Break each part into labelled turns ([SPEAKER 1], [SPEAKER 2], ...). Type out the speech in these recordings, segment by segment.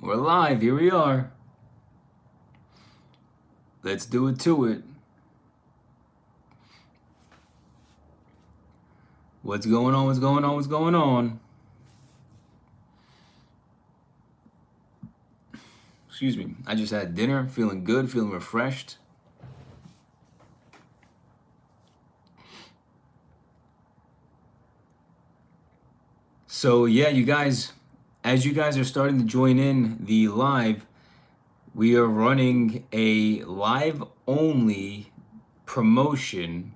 [SPEAKER 1] We're live. Here we are. Let's do it to it. What's going on? What's going on? What's going on? Excuse me. I just had dinner, feeling good, feeling refreshed. So yeah, you guys, as you guys are starting to join in the live, we are running a live only promotion.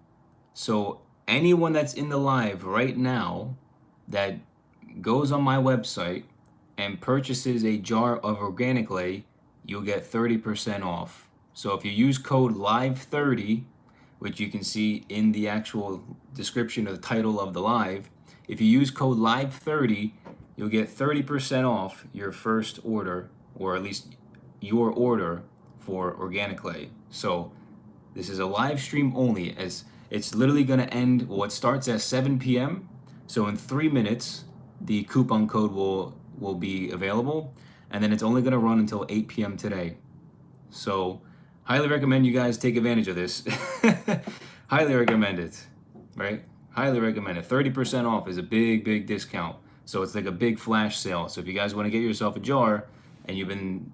[SPEAKER 1] So anyone that's in the live right now that goes on my website and purchases a jar of organic ley, you'll get 30% off. So if you use code LIVE30, which you can see in the actual description of the title of the live, if you use code LIVE30, you'll get 30% off your first order, or at least your order for organic ley. So this is a live stream only, as it's literally going to end, well, it starts at 7 p.m. So in 3 minutes, the coupon code will be available, and then it's only going to run until 8 p.m. today. So highly recommend you guys take advantage of this. Highly recommend it, right? Highly recommend it. 30% off is a big discount. So it's like a big flash sale. So if you guys want to get yourself a jar and you've been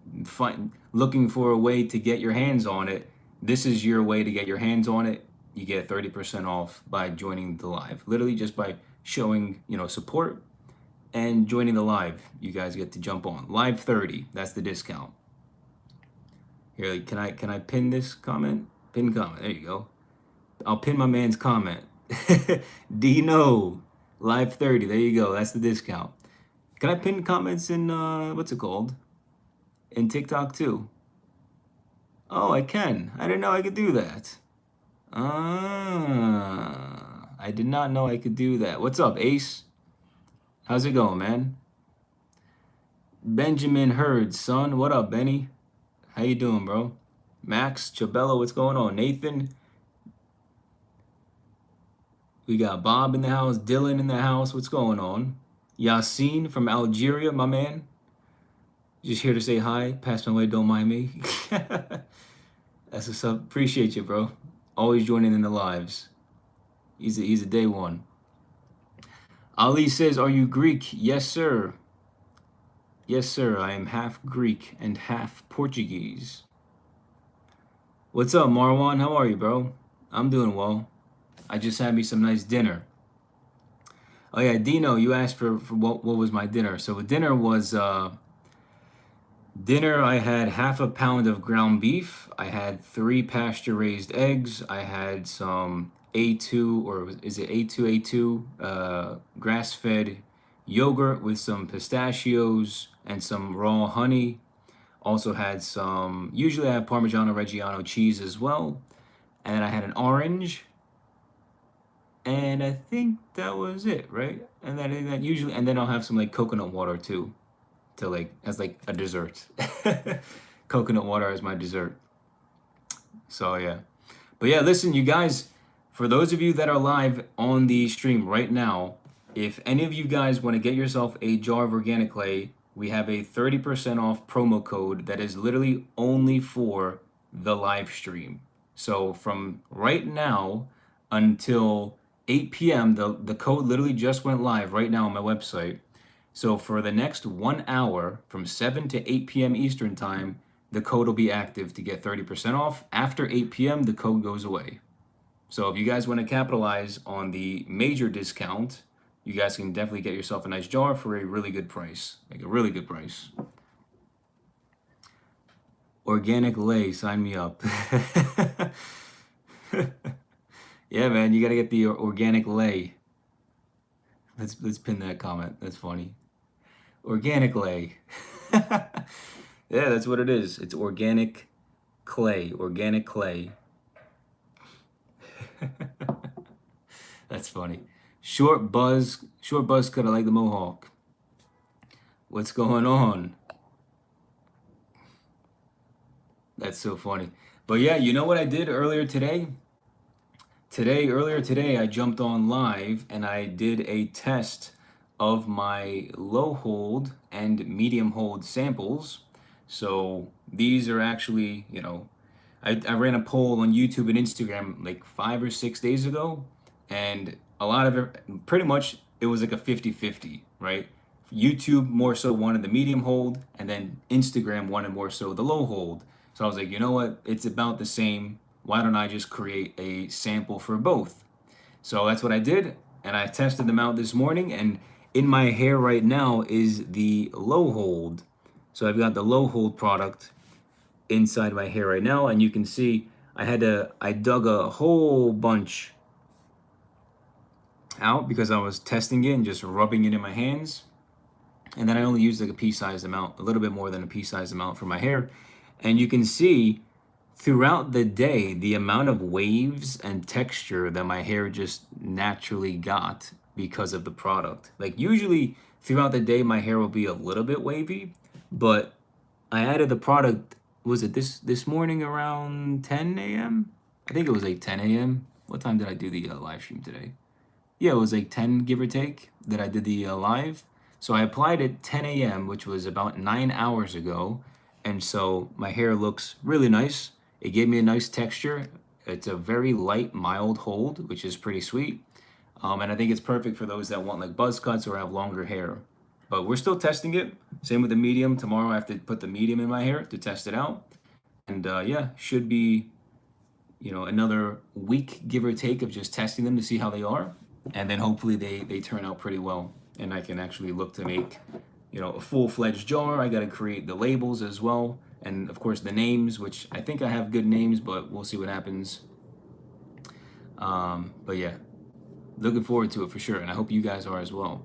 [SPEAKER 1] looking for a way to get your hands on it, this is your way to get your hands on it. You get 30% off by joining the live. Literally just by showing, support and joining the live. You guys get to jump on. LIVE30, that's the discount. Here, can I pin this comment? Pin comment, there you go. I'll pin my man's comment. Dino, LIVE30, there you go, that's the discount. Can I pin comments in, what's it called? In TikTok too? Oh, I can. I didn't know I could do that. I did not know I could do that. What's up, Ace? How's it going, man? Benjamin Hurd, son. What up, Benny? How you doing, bro? Max, Chabella, what's going on? Nathan. We got Bob in the house. Dylan in the house. What's going on? Yassine from Algeria, my man. Just here to say hi. Pass my way, don't mind me. That's what's up. Appreciate you, bro. Always joining in the lives. He's a day one. Ali says, are you Greek? Yes, sir. Yes, sir. I am half Greek and half Portuguese. What's up, Marwan? How are you, bro? I'm doing well. I just had me some nice dinner. Oh, yeah, Dino, you asked for what was my dinner. So dinner was... Dinner, I had half a pound of ground beef. I had 3 pasture-raised eggs. I had some A2, or is it A2, grass-fed yogurt with some pistachios and some raw honey. Also had some, usually I have Parmigiano Reggiano cheese as well. And then I had an orange. And I think that was it, right? And then usually, and then I'll have some like coconut water too. To as a dessert. Coconut water as my dessert. So yeah. But yeah, listen, you guys, for those of you that are live on the stream right now, if any of you guys want to get yourself a jar of organic ley, we have a 30% off promo code that is literally only for the live stream. So from right now until 8 p.m., the code literally just went live right now on my website. So for the next 1 hour, from 7 to 8 p.m. Eastern time, the code will be active to get 30% off. After 8 p.m., the code goes away. So if you guys want to capitalize on the major discount, you guys can definitely get yourself a nice jar for a really good price. Like a really good price. Organic ley, sign me up. Yeah, man, you got to get the organic ley. Let's pin that comment. That's funny. Organic ley. Yeah, that's what it is. It's organic clay. Organic clay. That's funny. Short buzz cut. I like the mohawk. What's going on? That's so funny. But yeah, you know what I did earlier today? Earlier today, I jumped on live and I did a test of my low hold and medium hold samples. So these are actually, you know, I ran a poll on YouTube and Instagram like 5 or 6 days ago, and a lot of it, pretty much, it was like a 50-50, right? YouTube more so wanted the medium hold, and then Instagram wanted more so the low hold. So I was like, you know what? It's about the same. Why don't I just create a sample for both? So that's what I did, and I tested them out this morning, and in my hair right now is the low hold. So I've got the low hold product inside my hair right now, and you can see I dug a whole bunch out because I was testing it and just rubbing it in my hands. And then I only used like a pea-sized amount, a little bit more than a pea-sized amount for my hair. And you can see throughout the day the amount of waves and texture that my hair just naturally got because of the product. Like usually throughout the day my hair will be a little bit wavy, but I added the product, was it this morning around 10 a.m.? I think it was like 10 a.m. What time did I do the live stream today? Yeah, it was like 10, give or take, that I did the live. So I applied at 10 a.m., which was about 9 hours ago. And so my hair looks really nice. It gave me a nice texture. It's a very light, mild hold, which is pretty sweet. And I think it's perfect for those that want like buzz cuts or have longer hair. But we're still testing it. Same with the medium. Tomorrow I have to put the medium in my hair to test it out. And yeah, should be, you know, another week, give or take, of just testing them to see how they are. And then hopefully they turn out pretty well. And I can actually look to make, you know, a full-fledged jar. I got to create the labels as well. And of course the names, which I think I have good names, but we'll see what happens. But yeah, looking forward to it for sure. And I hope you guys are as well.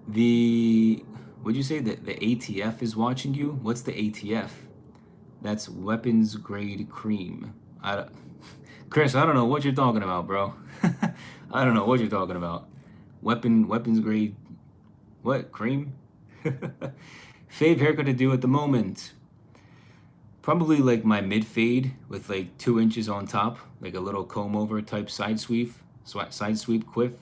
[SPEAKER 1] Would you say that the ATF is watching you? What's the ATF? That's weapons grade cream. Chris, I don't know what you're talking about, bro. I don't know what you're talking about. Weapons grade, what, cream? Fave haircut to do at the moment. Probably like my mid fade with like 2 inches on top, like a little comb over type side sweep quiff.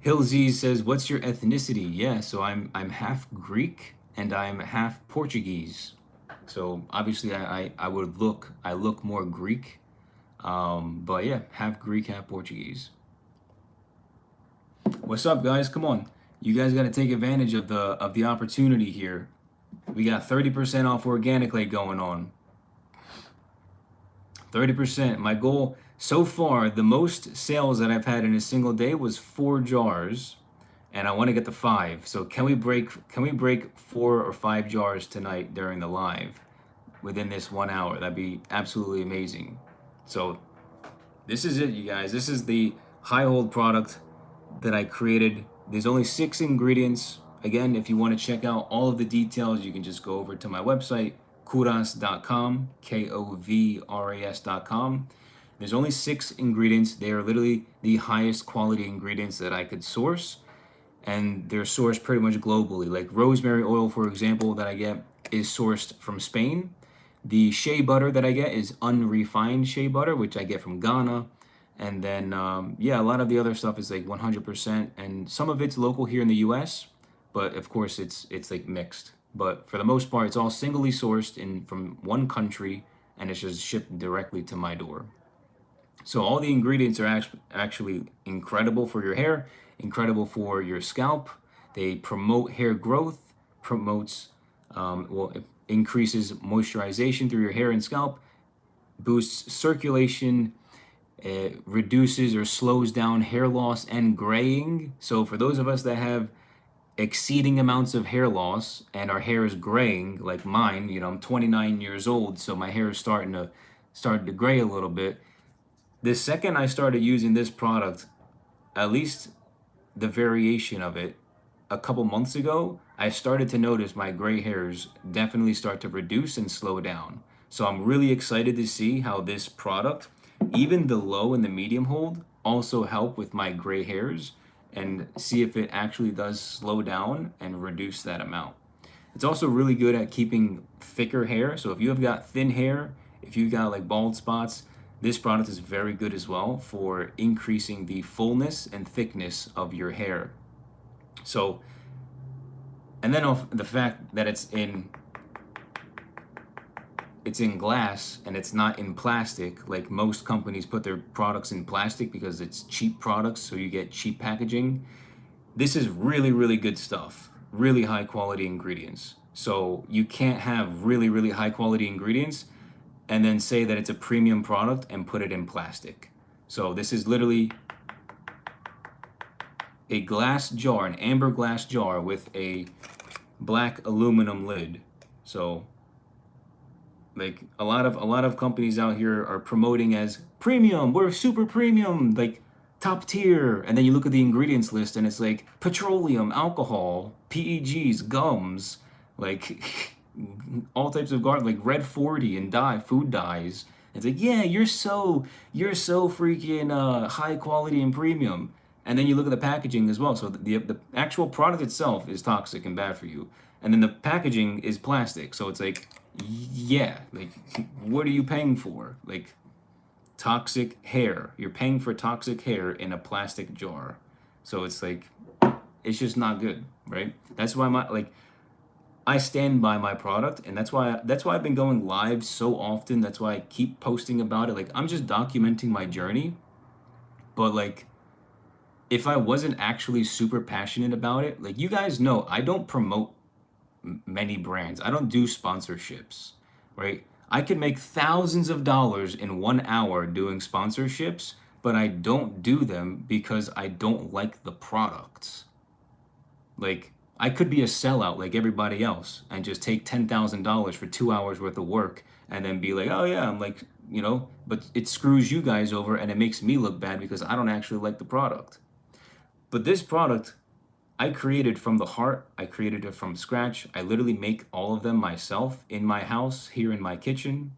[SPEAKER 1] Hillzy says, "What's your ethnicity?" Yeah, so I'm half Greek and I'm half Portuguese. So obviously I look more Greek, but yeah, half Greek, half Portuguese. What's up, guys? Come on, you guys got to take advantage of the opportunity here. We got 30% off organic lake going on. 30%. My goal so far, the most sales that I've had in a single day was 4 jars, and I want to get to 5. So can we break 4 or 5 jars tonight during the live within this 1 hour? That'd be absolutely amazing. So this is it, you guys. This is the high hold product that I created. There's only 6 ingredients. Again, if you want to check out all of the details, you can just go over to my website, KOVRAS.com, KOVRAS.com. There's only 6 ingredients. They are literally the highest quality ingredients that I could source, and they're sourced pretty much globally. Like rosemary oil, for example, that I get is sourced from Spain. The shea butter that I get is unrefined shea butter, which I get from Ghana. And then, yeah, a lot of the other stuff is like 100%, and some of it's local here in the US, but of course it's like mixed. But for the most part, it's all singly sourced from one country, and it's just shipped directly to my door. So all the ingredients are actually incredible for your hair, incredible for your scalp. They promote hair growth, promotes, it increases moisturization through your hair and scalp, boosts circulation. It reduces or slows down hair loss and graying. So for those of us that have exceeding amounts of hair loss and our hair is graying, like mine, you know, I'm 29 years old, so my hair is starting to gray a little bit. The second I started using this product, at least the variation of it, a couple months ago, I started to notice my gray hairs definitely start to reduce and slow down. So I'm really excited to see how this product, even the low and the medium hold, also help with my gray hairs, and see if it actually does slow down and reduce that amount. It's also really good at keeping thicker hair. So if you have got thin hair, if you've got like bald spots, this product is very good as well for increasing the fullness and thickness of your hair. So And then off the fact that it's in glass and it's not in plastic. Like most companies put their products in plastic because it's cheap products, so you get cheap packaging. This is really, really good stuff. Really high quality ingredients. So you can't have really, really high quality ingredients and then say that it's a premium product and put it in plastic. So this is literally a glass jar, an amber glass jar with a black aluminum lid. So like a lot of companies out here are promoting as premium, we're super premium, like top tier. And then you look at the ingredients list and it's like petroleum, alcohol, PEGs, gums, like all types of garbage, like red 40 and food dyes. It's like, yeah, you're so freaking high quality and premium. And then you look at the packaging as well. So the actual product itself is toxic and bad for you. And then the packaging is plastic. So it's like, yeah, like what are you paying for? Like toxic hair. You're paying for toxic hair in a plastic jar. So it's like, it's just not good, right? That's why I stand by my product, and that's why I've been going live so often. That's why I keep posting about it. Like I'm just documenting my journey. But like if I wasn't actually super passionate about it, like you guys know, I don't promote many brands. I don't do sponsorships, right? I could make thousands of dollars in 1 hour doing sponsorships, but I don't do them because I don't like the products. Like I could be a sellout like everybody else and just take $10,000 for 2 hours worth of work and then be like, oh yeah, I'm like, but it screws you guys over and it makes me look bad because I don't actually like the product. But this product, I created from the heart. I created it from scratch. I literally make all of them myself in my house, here in my kitchen.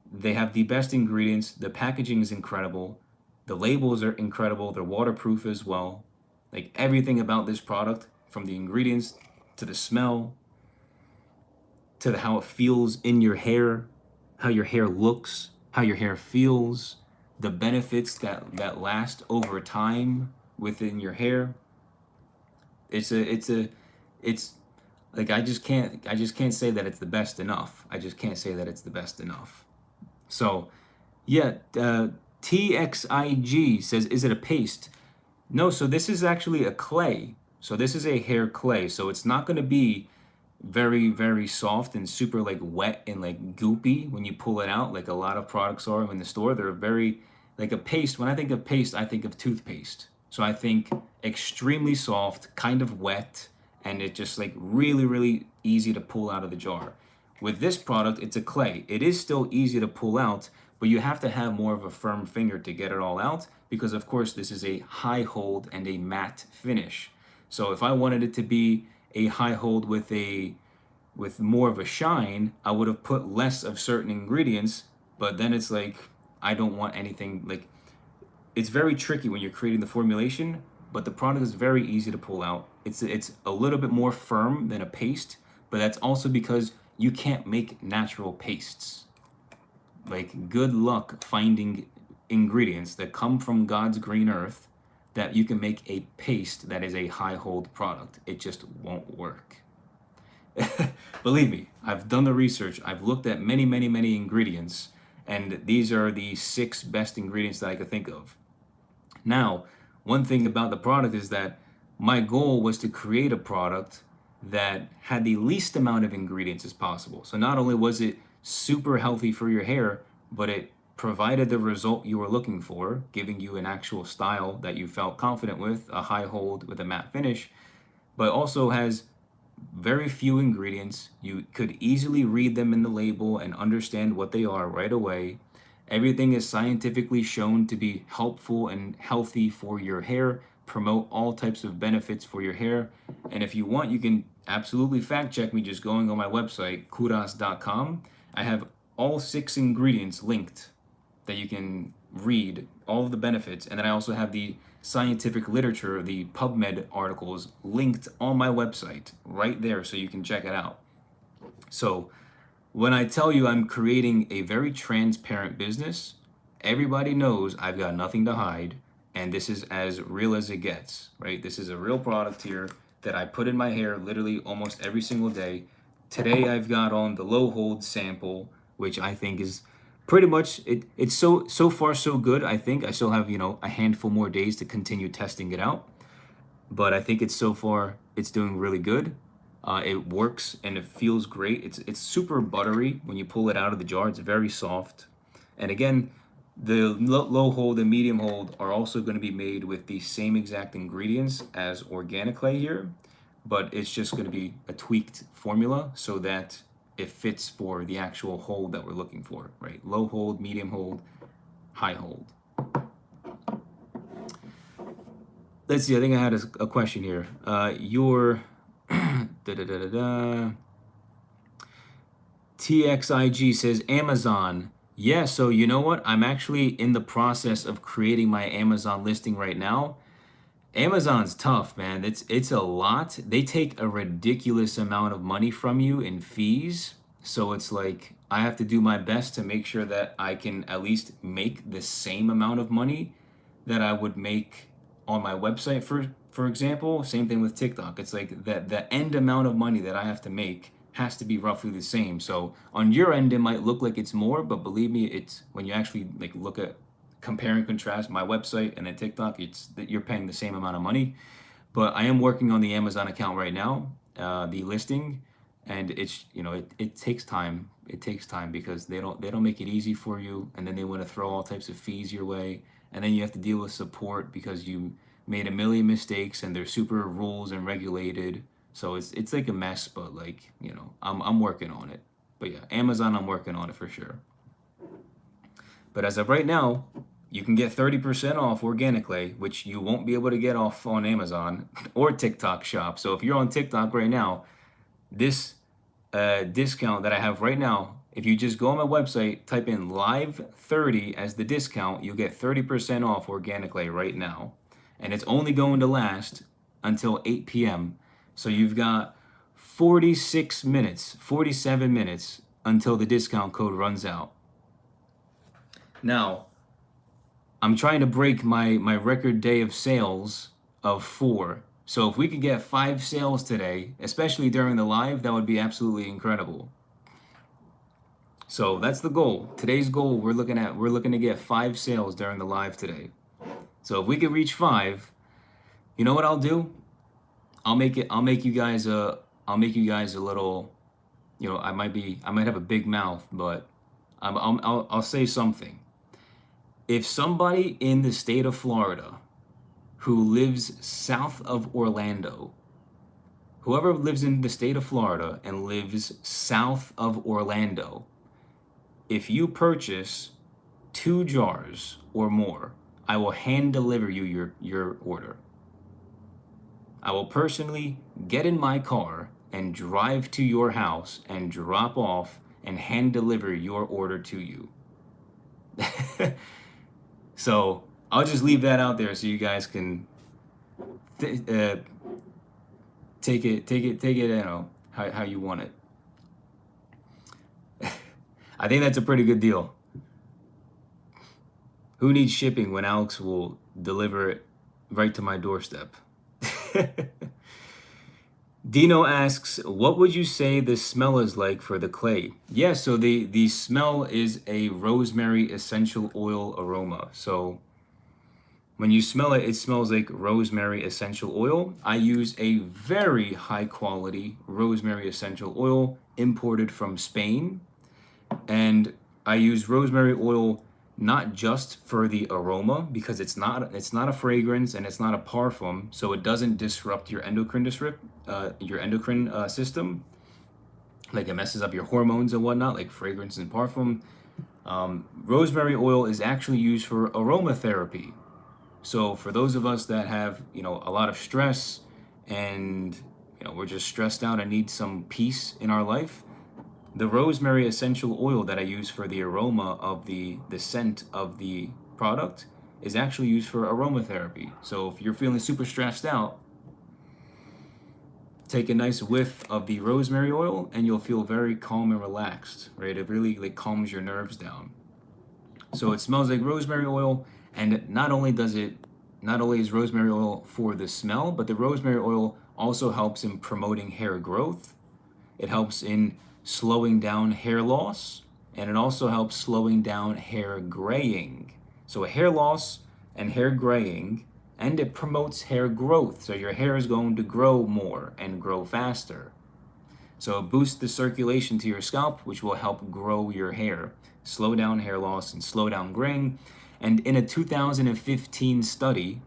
[SPEAKER 1] They have the best ingredients. The packaging is incredible. The labels are incredible. They're waterproof as well. Like everything about this product, from the ingredients to the smell to how it feels in your hair, how your hair looks, how your hair feels, the benefits that last over time within your hair. It's like I just can't say that it's the best enough. I just can't say that it's the best enough. So yeah, TXIG says, is it a paste? No, so this is actually a clay. So this is a hair clay. So it's not going to be very, very soft and super like wet and like goopy when you pull it out, like a lot of products are in the store. They're very like a paste. When I think of paste, I think of toothpaste. So I think extremely soft, kind of wet, and it just like really, really easy to pull out of the jar. With this product, it's a clay. It is still easy to pull out, but you have to have more of a firm finger to get it all out because of course this is a high hold and a matte finish. So if I wanted it to be a high hold with more of a shine, I would have put less of certain ingredients, but then it's like I don't want anything like it's very tricky when you're creating the formulation, but the product is very easy to pull out. It's a little bit more firm than a paste, but that's also because you can't make natural pastes. Like good luck finding ingredients that come from God's green earth that you can make a paste that is a high hold product. It just won't work. Believe me, I've done the research. I've looked at many, many, many ingredients, and these are the 6 best ingredients that I could think of. Now, one thing about the product is that my goal was to create a product that had the least amount of ingredients as possible. So not only was it super healthy for your hair, but it provided the result you were looking for, giving you an actual style that you felt confident with, a high hold with a matte finish, but also has very few ingredients. You could easily read them in the label and understand what they are right away. Everything is scientifically shown to be helpful and healthy for your hair, promote all types of benefits for your hair. And if you want, you can absolutely fact check me just going on my website, KOVRAS.com. I have all 6 ingredients linked that you can read all of the benefits. And then I also have the scientific literature, the PubMed articles linked on my website right there so you can check it out. So when I tell you I'm creating a very transparent business, everybody knows I've got nothing to hide, and this is as real as it gets, right? This is a real product here. that I put in my hair literally almost every single day. Today I've got on the low hold sample, which I think is pretty much it's so far so good. I think I still have, you know, a handful more days to continue testing it out, but I think it's so far it's doing really good. It works and it feels great. It's super buttery when you pull it out of the jar. It's very soft. And again, the low hold and medium hold are also going to be made with the same exact ingredients as organic clay here, but it's just going to be a tweaked formula so that it fits for the actual hold that we're looking for, right? Low hold, medium hold, high hold. Let's see, I think I had a question here. Your TXIG says Amazon. Yeah, so you know what? I'm actually in the process of creating my Amazon listing right now. Amazon's tough, man. It's a lot. They take a ridiculous amount of money from you in fees. So it's like I have to do my best to make sure that I can at least make the same amount of money that I would make on my website, for example. Same thing with TikTok. It's like the end amount of money that I have to make has to be roughly the same. So on your end it might look like it's more, but believe me, it's when you actually like look at compare and contrast my website and then TikTok, it's that you're paying the same amount of money. But I am working on the Amazon account right now, the listing, and it's, you know, it takes time. It takes time because they don't make it easy for you, and then they want to throw all types of fees your way, and then you have to deal with support because you made a million mistakes and they're super rules and regulated. So it's like a mess, but like, you know, I'm working on it. But yeah, Amazon, I'm working on it for sure. But as of right now, you can get 30% off organic clay, which you won't be able to get off on Amazon or TikTok shop. So if you're on TikTok right now, this discount that I have right now, if you just go on my website, type in LIVE30 as the discount, you'll get 30% off organic clay right now. And it's only going to last until 8 p.m. So you've got 46 minutes, 47 minutes until the discount code runs out. Now, I'm trying to break my record day of sales of 4. So if we could get 5 sales today, especially during the live, that would be absolutely incredible. So that's the goal. Today's goal, we're looking to get 5 sales during the live today. So if we could reach 5, you know what I'll do? I'll make you guys a little, you know, I might have a big mouth, but I'll say something. If somebody in the state of Florida who lives south of Orlando, whoever lives in the state of Florida and lives south of Orlando, if you purchase 2 jars or more, I will hand deliver you your order. I will personally get in my car and drive to your house and drop off and hand deliver your order to you. So I'll just leave that out there so you guys can take it, you know, how you want it. I think that's a pretty good deal. Who needs shipping when Alex will deliver it right to my doorstep? Dino asks, what would you say the smell is like for the clay? Yeah, so the smell is a rosemary essential oil aroma. So when you smell it, it smells like rosemary essential oil. I use a very high quality rosemary essential oil imported from Spain. And I use rosemary oil not just for the aroma, because it's not a fragrance and it's not a parfum, so it doesn't disrupt your endocrine system. Like it messes up your hormones and whatnot, like fragrance and parfum. Rosemary oil is actually used for aromatherapy. So for those of us that have, you know, a lot of stress and, you know, we're just stressed out and need some peace in our life, the rosemary essential oil that I use for the aroma of the scent of the product is actually used for aromatherapy. So if you're feeling super stressed out, take a nice whiff of the rosemary oil and you'll feel very calm and relaxed, right? It really like calms your nerves down. So it smells like rosemary oil, and not only is rosemary oil for the smell, but the rosemary oil also helps in promoting hair growth. It helps in slowing down hair loss, and it also helps slowing down hair graying. So hair loss and hair graying, and it promotes hair growth. So your hair is going to grow more and grow faster. So it boosts the circulation to your scalp, which will help grow your hair, slow down hair loss, and slow down graying. And in a 2015 study,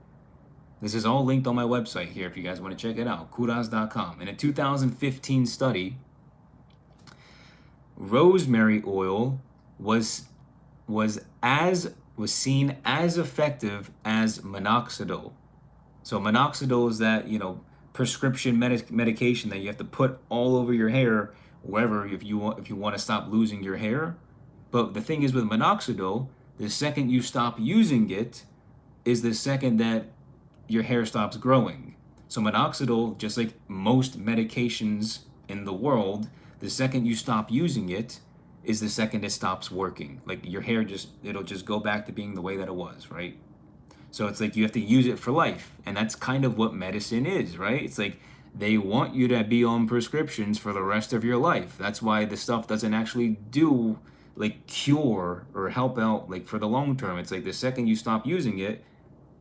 [SPEAKER 1] this is all linked on my website here if you guys want to check it out, KOVRAS.com. In a 2015 study, rosemary oil was seen as effective as minoxidil. So minoxidil is that, prescription medication that you have to put all over your hair wherever if you want to stop losing your hair. But the thing is with minoxidil, the second you stop using it is the second that your hair stops growing. So minoxidil, just like most medications in the world, the second you stop using it is the second it stops working. Like your hair it'll just go back to being the way that it was, right? So it's like you have to use it for life. And that's kind of what medicine is, right? It's like they want you to be on prescriptions for the rest of your life. That's why the stuff doesn't actually do like cure or help out like for the long term. It's like the second you stop using it,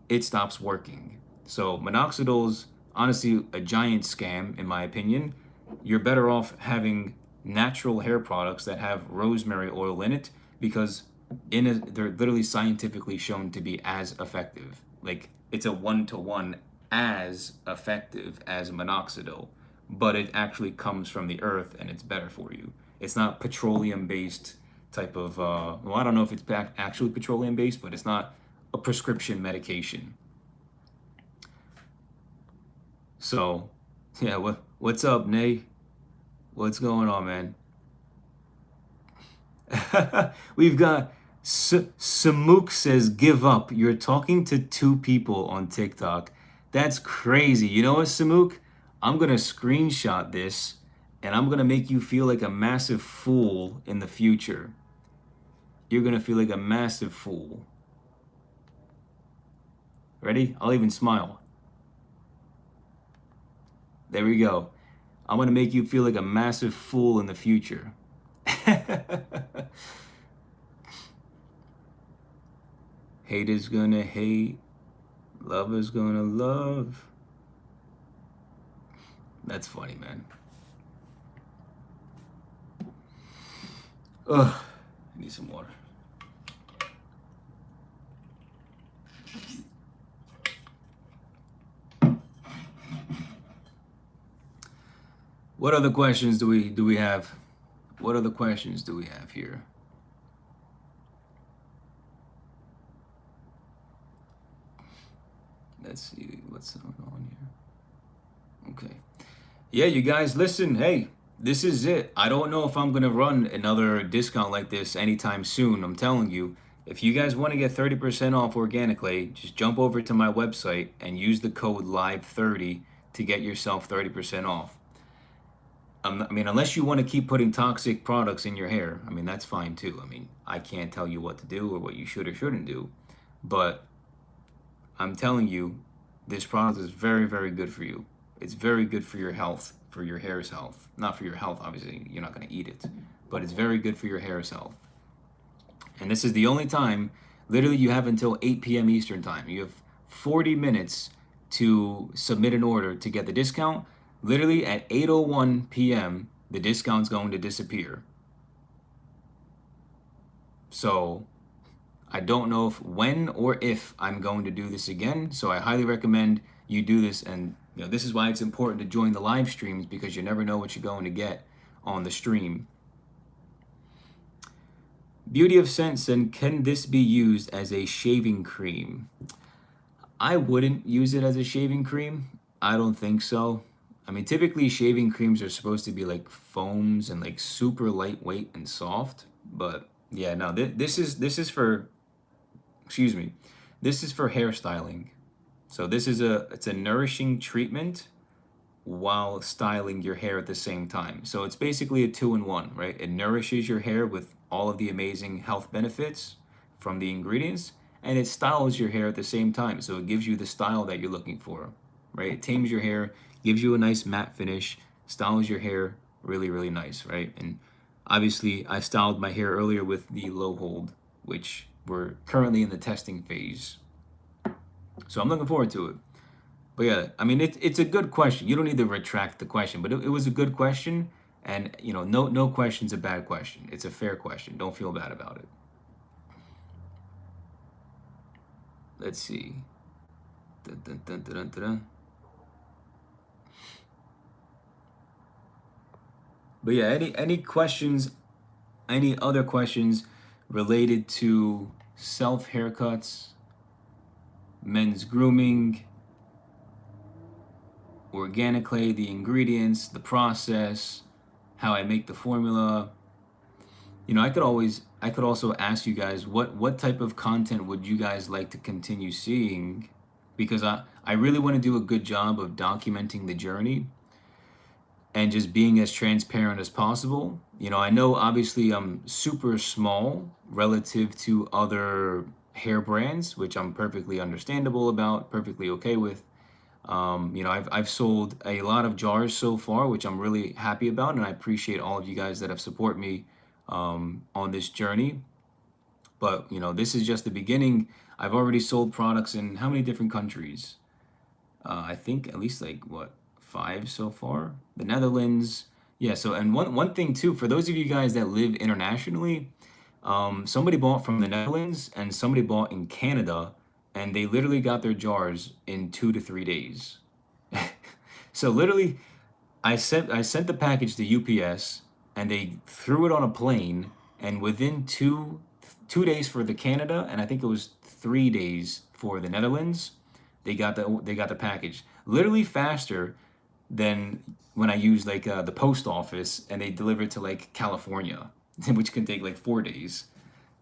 [SPEAKER 1] it stops working. So minoxidil's honestly a giant scam in my opinion. You're better off having natural hair products that have rosemary oil in it because they're literally scientifically shown to be as effective. Like it's a 1-to-1 as effective as minoxidil, but it actually comes from the earth and it's better for you. It's not petroleum based type of well, I don't know if it's actually petroleum based, but it's not a prescription medication. So yeah, what's up, Nay? What's going on, man? We've got Samuk says, give up. You're talking to two people on TikTok. That's crazy. You know what, Samuk? I'm going to screenshot this and I'm going to make you feel like a massive fool in the future. You're going to feel like a massive fool. Ready? I'll even smile. There we go. I'm going to make you feel like a massive fool in the future. Haters gonna hate, lovers gonna love. That's funny, man. Ugh, I need some water. What other questions do we have? What other questions do we have here? Let's see what's going on here. Okay. Yeah, you guys, listen, hey, this is it. I don't know if I'm going to run another discount like this anytime soon. I'm telling you, if you guys want to get 30% off organically, just jump over to my website and use the code LIVE30 to get yourself 30% off. I mean, unless you want to keep putting toxic products in your hair, I mean, that's fine too. I mean, I can't tell you what to do or what you should or shouldn't do, but I'm telling you, this product is very, very good for you. It's very good for your health, for your hair's health. Not for your health, obviously, you're not going to eat it, but it's very good for your hair's health. And this is the only time, literally you have until 8 p.m. Eastern time. You have 40 minutes to submit an order to get the discount. Literally at 8:01 p.m., the discount's going to disappear. So I don't know when or if I'm going to do this again. So I highly recommend you do this. And this is why it's important to join the live streams, because you never know what you're going to get on the stream. Beauty of Sense, and can this be used as a shaving cream? I wouldn't use it as a shaving cream. I don't think so. I mean, typically shaving creams are supposed to be like foams and like super lightweight and soft. But yeah, no, this is for, excuse me, this is for hairstyling. So it's a nourishing treatment while styling your hair at the same time. So it's basically a 2-in-1, right? It nourishes your hair with all of the amazing health benefits from the ingredients, and it styles your hair at the same time. So it gives you the style that you're looking for, right? It tames your hair, gives you a nice matte finish, styles your hair really, really nice, right? And obviously, I styled my hair earlier with the low hold, which we're currently in the testing phase. So I'm looking forward to it. But yeah, I mean, it's a good question. You don't need to retract the question, but it was a good question. And, you know, no question's a bad question. It's a fair question. Don't feel bad about it. Let's see. Dun, dun, dun, dun, dun, dun. But yeah, any questions, any other questions related to self haircuts, men's grooming, organic clay, the ingredients, the process, how I make the formula? You know, I could also ask you guys what type of content would you guys like to continue seeing, because I really want to do a good job of documenting the journey and just being as transparent as possible. You know, I know obviously I'm super small relative to other hair brands, which I'm perfectly understandable about, perfectly okay with. You know, I've sold a lot of jars so far, which I'm really happy about, and I appreciate all of you guys that have supported me on this journey. But you know, this is just the beginning. I've already sold products in how many different countries? I think at least like what, 5 so far. The Netherlands. Yeah. So and one thing too, for those of you guys that live internationally, somebody bought from the Netherlands and somebody bought in Canada, and they literally got their jars in 2 to 3 days. So literally, I sent the package to UPS, and they threw it on a plane, and within two days for the Canada, and I think it was 3 days for the Netherlands, they got the package. Literally faster than when I use like the post office and they deliver it to like California, which can take like 4 days.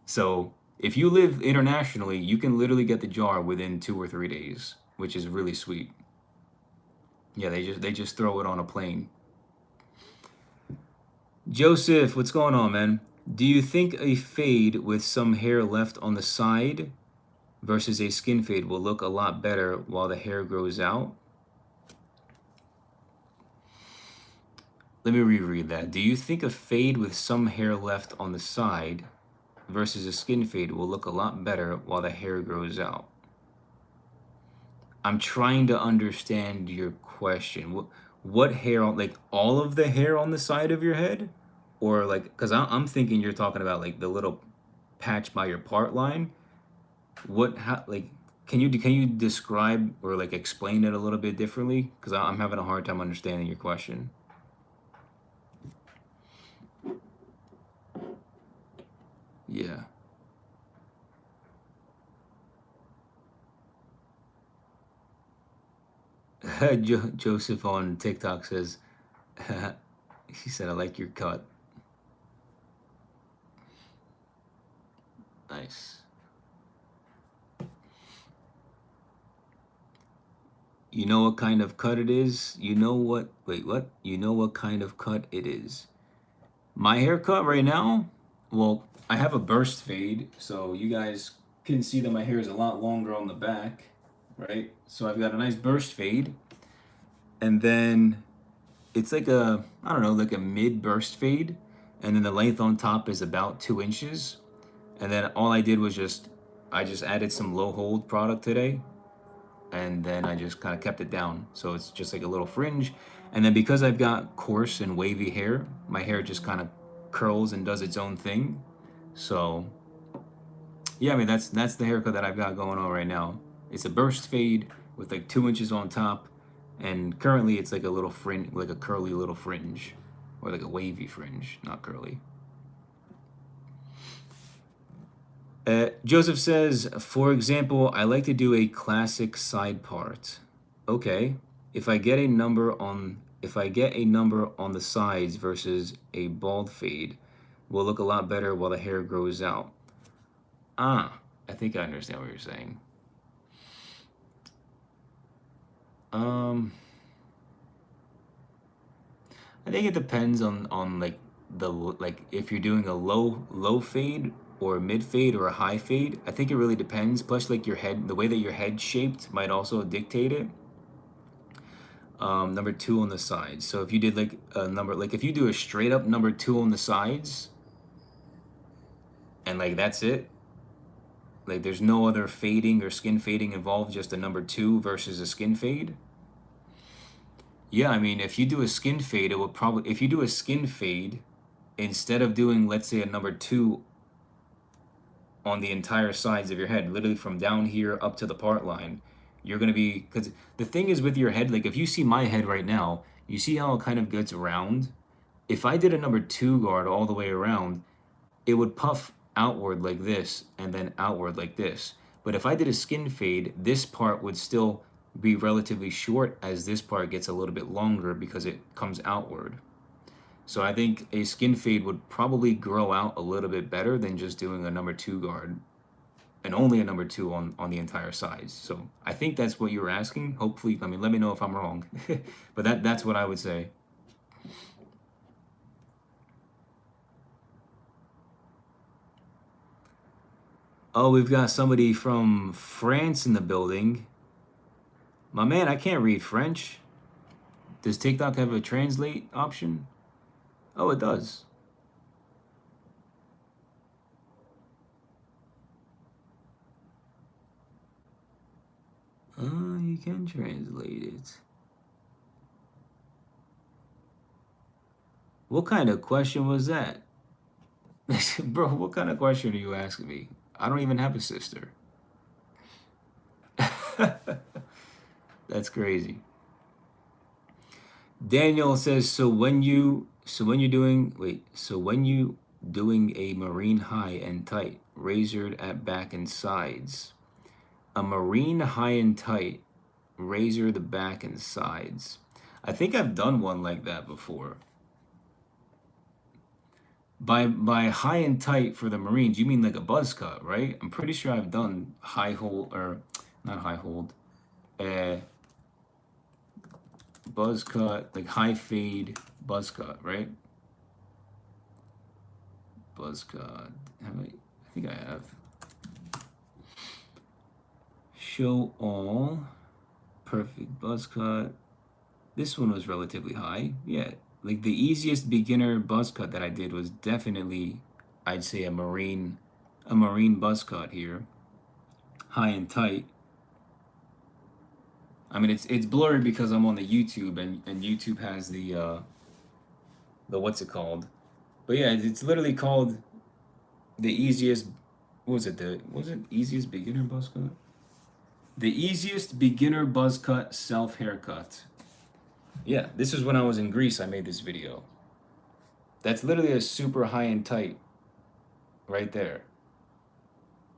[SPEAKER 1] So if you live internationally, you can literally get the jar within 2 or 3 days, which is really sweet. Yeah, they just throw it on a plane. Joseph, what's going on, man? Do you think a fade with some hair left on the side versus a skin fade will look a lot better while the hair grows out? Let me reread that. Do you think a fade with some hair left on the side versus a skin fade will look a lot better while the hair grows out? I'm trying to understand your question. What hair on, like all of the hair on the side of your head? Or like, because I'm thinking you're talking about like the little patch by your part line. How, like, can you describe or like explain it a little bit differently? Because I'm having a hard time understanding your question. Yeah. Joseph on TikTok says, he said, I like your cut. Nice. You know what kind of cut it is? You know what? Wait, what? You know what kind of cut it is? My haircut right now? Well, I have a burst fade, so you guys can see that my hair is a lot longer on the back, right? So I've got a nice burst fade, and then it's like a, I don't know, like a mid burst fade, and then the length on top is about 2 inches. And then all I did was I just added some low hold product today, and then I just kind of kept it down. So it's just like a little fringe. And then because I've got coarse and wavy hair, my hair just kind of curls and does its own thing. So yeah, I mean that's the haircut that I've got going on right now. It's a burst fade with like 2 inches on top, and currently it's like a little fringe, like a curly little fringe, or like a wavy fringe, not curly. Joseph says, for example, I like to do a classic side part. Okay, if I get a number on the sides versus a bald fade, will look a lot better while the hair grows out. Ah, I think I understand what you're saying. I think it depends on like like if you're doing a low fade or a mid fade or a high fade. I think it really depends. Plus, like your head, the way that your head shaped might also dictate it. number 2 on the sides. So if you did like a number, like if you do a straight up number 2 on the sides, and like that's it, like there's no other fading or skin fading involved, just a number 2 versus a skin fade. Yeah, I mean, if you do a skin fade, it would probably, if you do a skin fade, instead of doing, let's say, a number 2 on the entire sides of your head, literally from down here up to the part line, you're going to be, because the thing is with your head, like if you see my head right now, you see how it kind of gets round. If I did a number 2 guard all the way around, it would puff outward like this and then outward like this. But if I did a skin fade, this part would still be relatively short as this part gets a little bit longer because it comes outward. So I think a skin fade would probably grow out a little bit better than just doing a number 2 guard and only a number 2 on the entire sides. So I think that's what you were asking. Hopefully, I mean, let me know if I'm wrong. But that's what I would say. Oh, we've got somebody from France in the building. My man, I can't read French. Does TikTok have a translate option? Oh, it does. Oh, you can translate it. What kind of question was that? Bro, what kind of question are you asking me? I don't even have a sister. That's crazy. Daniel says, so when you doing a marine high and tight, razored at back and sides. A marine high and tight, razor the back and sides. I think I've done one like that before. By high and tight for the Marines, you mean like a buzz cut, right? I'm pretty sure I've done high hold, or not high hold, buzz cut, like high fade buzz cut, right? Buzz cut. I think I have. Show all. Perfect buzz cut. This one was relatively high. Yeah. Like the easiest beginner buzz cut that I did was definitely, I'd say, a marine buzz cut here. High and tight. I mean, it's blurry because I'm on the YouTube, and YouTube has the what's it called? But yeah, it's literally called the easiest. What was it easiest beginner buzz cut? The easiest beginner buzz cut self haircut. Yeah, this is when I was in Greece. I made this video. That's literally a super high and tight, right there,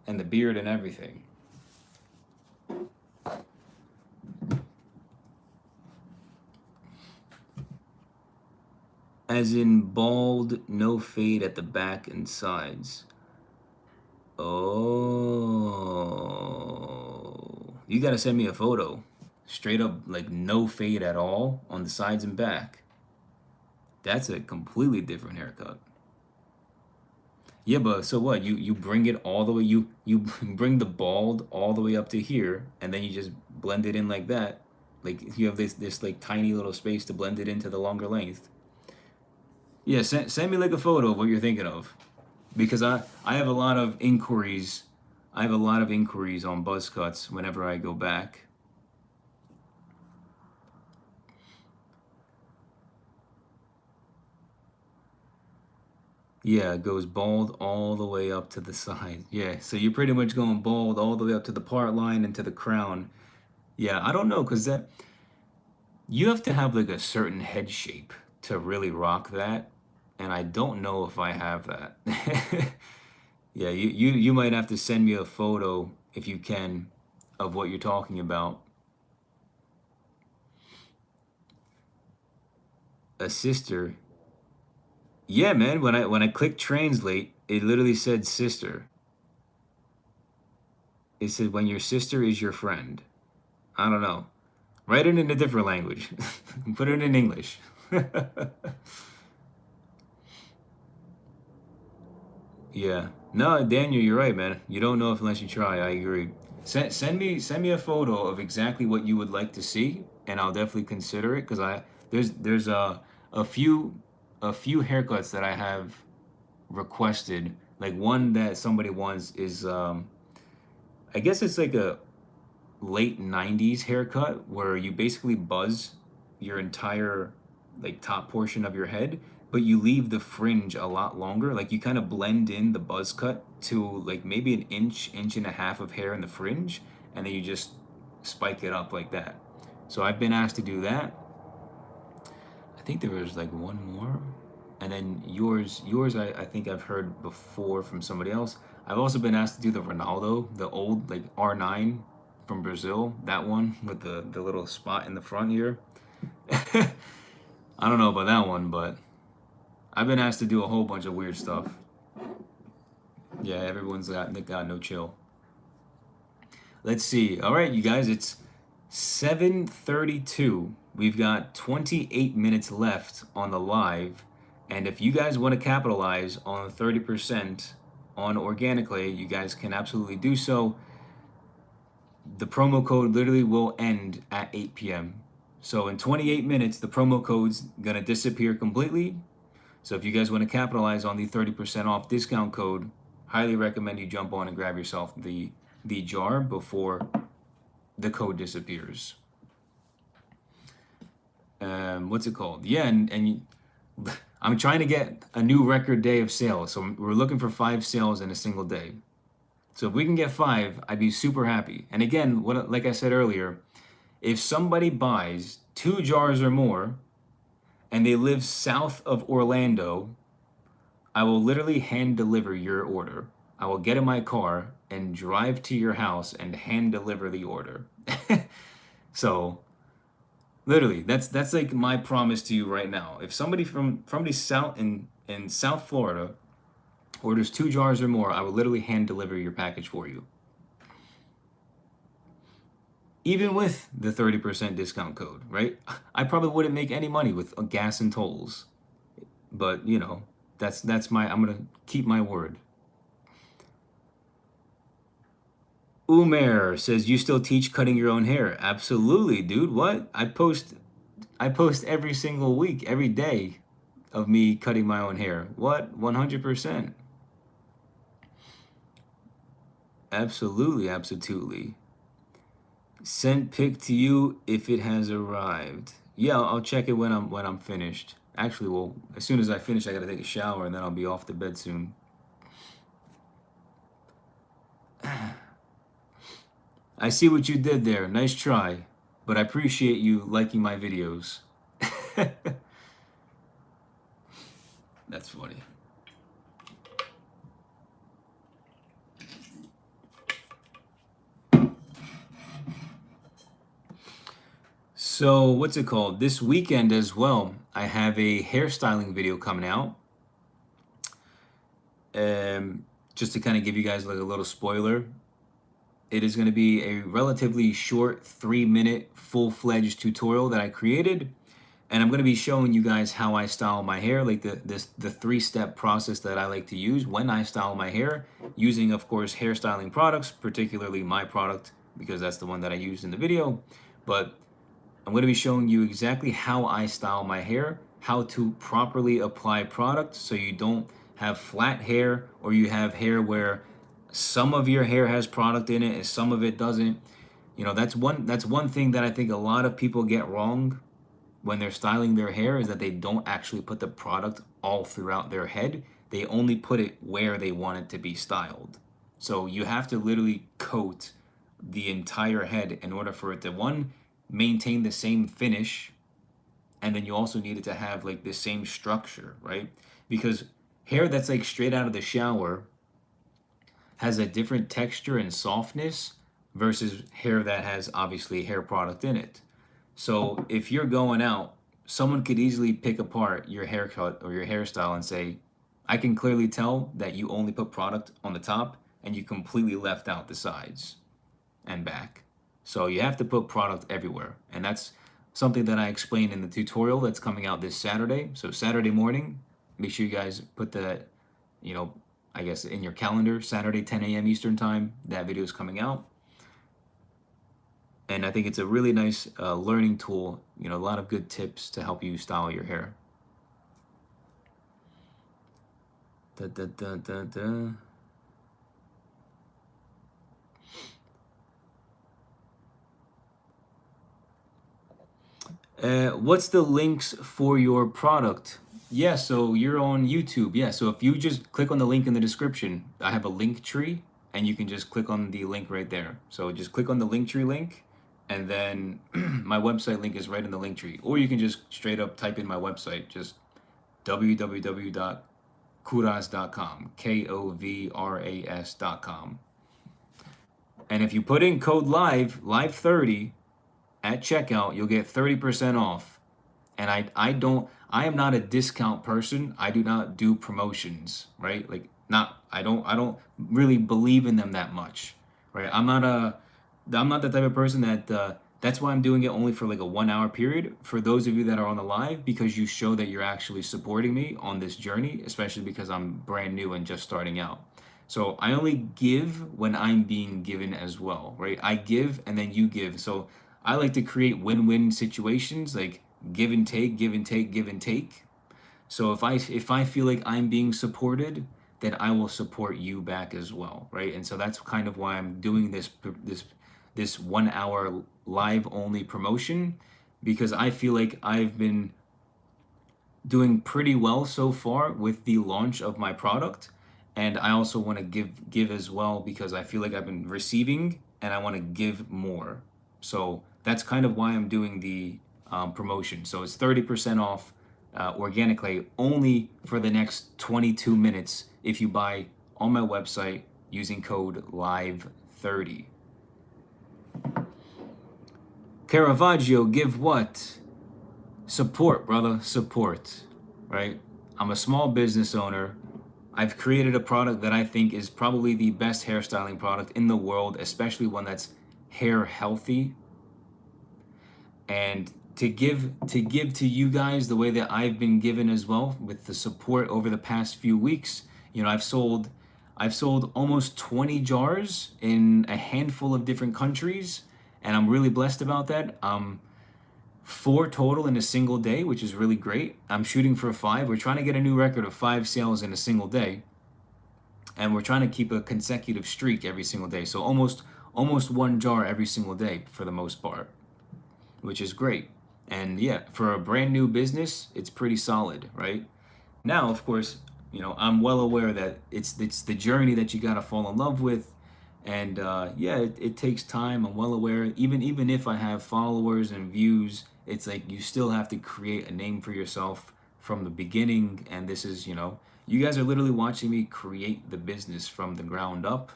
[SPEAKER 1] and the beard and everything. As in bald, no fade at the back and sides. Oh, you gotta send me a photo. Straight up, like no fade at all on the sides and back. That's a completely different haircut. Yeah, but so what? You bring it all the way, you bring the bald all the way up to here, and then you just blend it in like that. Like you have this like tiny little space to blend it into the longer length. Yeah, send me like a photo of what you're thinking of, because I have a lot of inquiries. I have a lot of inquiries on buzz cuts whenever I go back. Yeah, it goes bald all the way up to the side. Yeah, so you're pretty much going bald all the way up to the part line and to the crown. Yeah, I don't know, because that, you have to have like a certain head shape to really rock that, and I don't know if I have that. Yeah, you might have to send me a photo if you can of what you're talking about. A sister. Yeah, man, when I clicked translate, it literally said sister. It said when your sister is your friend. I don't know. Write it in a different language. Put it in English. Yeah. No, Daniel, you're right, man. You don't know unless you try. I agree. Send me a photo of exactly what you would like to see, and I'll definitely consider it. Because there's a few haircuts that I have requested. Like one that somebody wants is I guess it's like a late 90s haircut where you basically buzz your entire like top portion of your head, but you leave the fringe a lot longer. Like you kind of blend in the buzz cut to like maybe an inch and a half of hair in the fringe, and then you just spike it up like that. So I've been asked to do that. I think there was like one more. And then yours I think I've heard before from somebody else. I've also been asked to do the Ronaldo, the old like R9 from Brazil, that one with the little spot in the front here. I don't know about that one, but I've been asked to do a whole bunch of weird stuff. Yeah, everyone's got no chill. Let's see. All right, you guys, it's 7:32. We've got 28 minutes left on the live. And if you guys want to capitalize on 30% on organically, you guys can absolutely do so. The promo code literally will end at 8 p.m. So in 28 minutes, the promo code's going to disappear completely. So if you guys want to capitalize on the 30% off discount code, highly recommend you jump on and grab yourself the jar before the code disappears. What's it called? Yeah, and I'm trying to get a new record day of sales. So we're looking for 5 sales in a single day. So if we can get 5, I'd be super happy. And again, like I said earlier, if somebody buys 2 jars or more and they live south of Orlando, I will literally hand deliver your order. I will get in my car and drive to your house and hand deliver the order. So literally, that's like my promise to you right now. If somebody from the south in South Florida orders 2 jars or more, I will literally hand deliver your package for you. Even with the 30% discount code, right? I probably wouldn't make any money with gas and tolls. But, you know, that's my, I'm going to keep my word. Umer says, you still teach cutting your own hair? Absolutely, dude. What? I post every single week, every day of me cutting my own hair. What? 100%. Absolutely, absolutely. Send pic to you if it has arrived. Yeah, I'll check it when I'm finished. Actually, well, as soon as I finish, I gotta take a shower and then I'll be off to bed soon. I see what you did there. Nice try, but I appreciate you liking my videos. That's funny. So what's it called? This weekend as well, I have a hairstyling video coming out. Just to kind of give you guys like a little spoiler, it is going to be a relatively short 3-minute full-fledged tutorial that I created. And I'm going to be showing you guys how I style my hair, like the 3-step process that I like to use when I style my hair, using, of course, hairstyling products, particularly my product, because that's the one that I used in the video. But I'm going to be showing you exactly how I style my hair, how to properly apply product so you don't have flat hair or you have hair where some of your hair has product in it and some of it doesn't. You know, that's one thing that I think a lot of people get wrong when they're styling their hair, is that they don't actually put the product all throughout their head. They only put it where they want it to be styled. So you have to literally coat the entire head in order for it to, one, maintain the same finish, and then you also need it to have like the same structure, right? Because hair that's like straight out of the shower has a different texture and softness versus hair that has obviously hair product in it. So if you're going out, someone could easily pick apart your haircut or your hairstyle and say, I can clearly tell that you only put product on the top and you completely left out the sides and back. So you have to put product everywhere. And that's something that I explained in the tutorial that's coming out this Saturday. So Saturday morning, make sure you guys put that, you know, I guess in your calendar, Saturday, 10 a.m. Eastern time, that video is coming out. And I think it's a really nice learning tool. You know, a lot of good tips to help you style your hair. Da, da, da, da, da. What's the links for your product? Yeah, so you're on YouTube. Yeah, so if you just click on the link in the description, I have a link tree, and you can just click on the link right there. So just click on the link tree link, and then my website link is right in the link tree. Or you can just straight up type in my website, just www.kovras.com, KOVRAS.com. And if you put in code LIVE30 at checkout, you'll get 30% off. And I am not a discount person. I do not do promotions, right? Like not I don't really believe in them that much, right? I'm not the type of person that that's why I'm doing it only for like a 1 hour period for those of you that are on the live, because you show that you're actually supporting me on this journey, especially because I'm brand new and just starting out. So I only give when I'm being given as well, right? I give and then you give. So I like to create win-win situations, like give and take, give and take, give and take. So if I feel like I'm being supported, then I will support you back as well, right? And so that's kind of why I'm doing this 1 hour live only promotion, because I feel like I've been doing pretty well so far with the launch of my product, and I also want to give as well, because I feel like I've been receiving and I want to give more. So that's kind of why I'm doing the promotion. So it's 30% off organically only for the next 22 minutes if you buy on my website using code LIVE30. Caravaggio, give what? Support, brother, support, right? I'm a small business owner. I've created a product that I think is probably the best hairstyling product in the world, especially one that's hair healthy. And to give to you guys the way that I've been given as well, with the support over the past few weeks, you know, I've sold almost 20 jars in a handful of different countries, and I'm really blessed about that. 4 total in a single day, which is really great. I'm shooting for 5. We're trying to get a new record of 5 sales in a single day, and we're trying to keep a consecutive streak every single day. So almost 1 jar every single day for the most part, which is great. And yeah, for a brand new business, it's pretty solid, right? Now, of course, you know, I'm well aware that it's the journey that you got to fall in love with. And yeah, it takes time. I'm well aware. Even if I have followers and views, it's like you still have to create a name for yourself from the beginning. And this is, you know, you guys are literally watching me create the business from the ground up.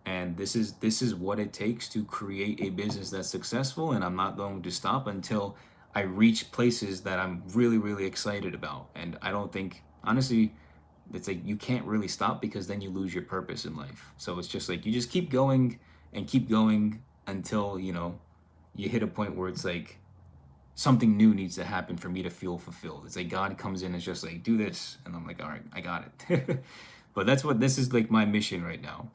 [SPEAKER 1] And this is what it takes to create a business that's successful. And I'm not going to stop until I reach places that I'm really, really excited about. And I don't think, honestly, it's like you can't really stop, because then you lose your purpose in life. So it's just like you just keep going and keep going until, you know, you hit a point where it's like something new needs to happen for me to feel fulfilled. It's like God comes in and is just like, do this, and I'm like, all right, I got it. But that's what this is like my mission right now.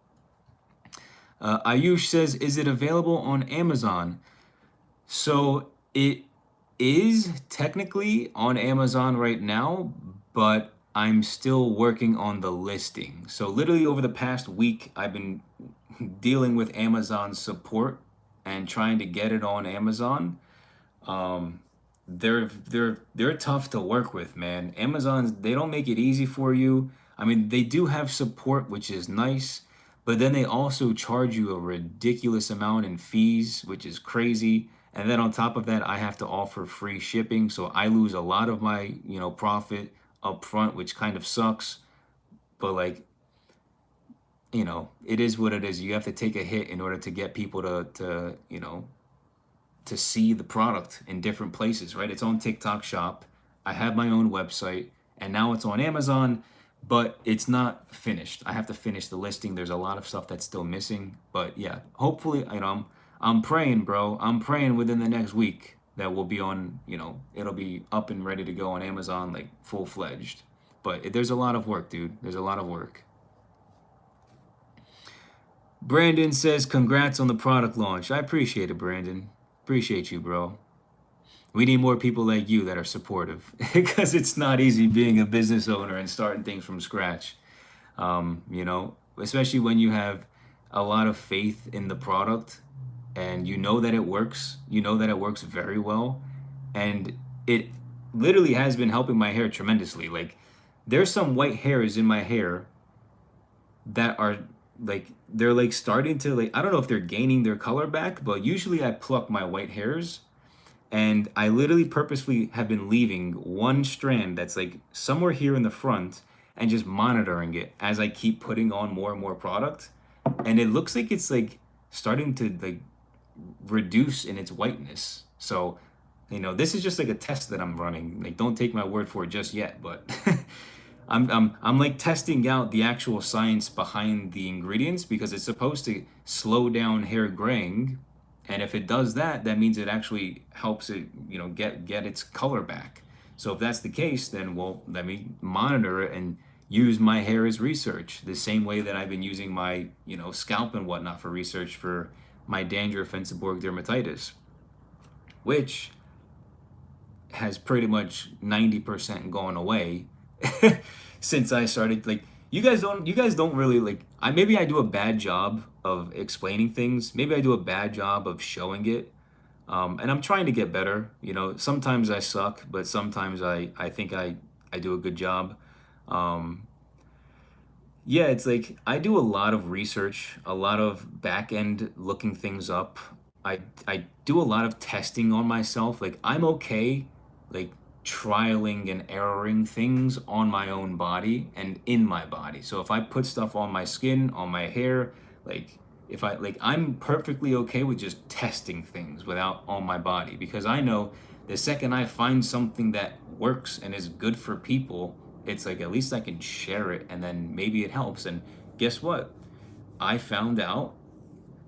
[SPEAKER 1] Ayush says, is it available on Amazon? So it is technically on Amazon right now, but I'm still working on the listing. So literally over the past week, I've been dealing with Amazon support and trying to get it on Amazon. They're tough to work with, man. Amazon, they don't make it easy for you. I mean, they do have support, which is nice, but then they also charge you a ridiculous amount in fees, which is crazy. And then on top of that, I have to offer free shipping, so I lose a lot of my, you know, profit up front, which kind of sucks. But like, you know, it is what it is. You have to take a hit in order to get people to you know, to see the product in different places, right? It's on TikTok Shop. I have my own website, and now it's on Amazon, but it's not finished. I have to finish the listing. There's a lot of stuff that's still missing, but yeah, hopefully, you know, I'm praying, bro. I'm praying within the next week that we'll be on, you know, it'll be up and ready to go on Amazon, like full-fledged. But there's a lot of work, dude. There's a lot of work. Brandon says, congrats on the product launch. I appreciate it, Brandon. Appreciate you, bro. We need more people like you that are supportive because it's not easy being a business owner and starting things from scratch. You know, especially when you have a lot of faith in the product and you know that it works, you know that it works very well. And it literally has been helping my hair tremendously. Like, there's some white hairs in my hair that are like, they're like starting to, like, I don't know if they're gaining their color back, but usually I pluck my white hairs and I literally purposefully have been leaving one strand that's like somewhere here in the front and just monitoring it as I keep putting on more and more product. And it looks like it's like starting to like reduce in its whiteness. So, you know, this is just like a test that I'm running. Like, don't take my word for it just yet, but I'm like testing out the actual science behind the ingredients because it's supposed to slow down hair graying, and if it does that, that means it actually helps it, you know, get its color back. So if that's the case, then well, let me monitor it and use my hair as research, the same way that I've been using my, you know, scalp and whatnot for research for my dandruff and seborrheic dermatitis, which has pretty much 90% gone away since I started. Like, you guys don't really like, I maybe I do a bad job of explaining things. Maybe I do a bad job of showing it. And I'm trying to get better. You know, sometimes I suck, but sometimes I think I do a good job. Um, yeah, it's like I do a lot of research, a lot of back end looking things up. I do a lot of testing on myself. Like, I'm okay like trialing and erroring things on my own body and in my body. So if I put stuff on my skin, on my hair, like, if I like, I'm perfectly okay with just testing things without on my body because I know the second I find something that works and is good for people, it's like at least I can share it and then maybe it helps. And guess what? I found out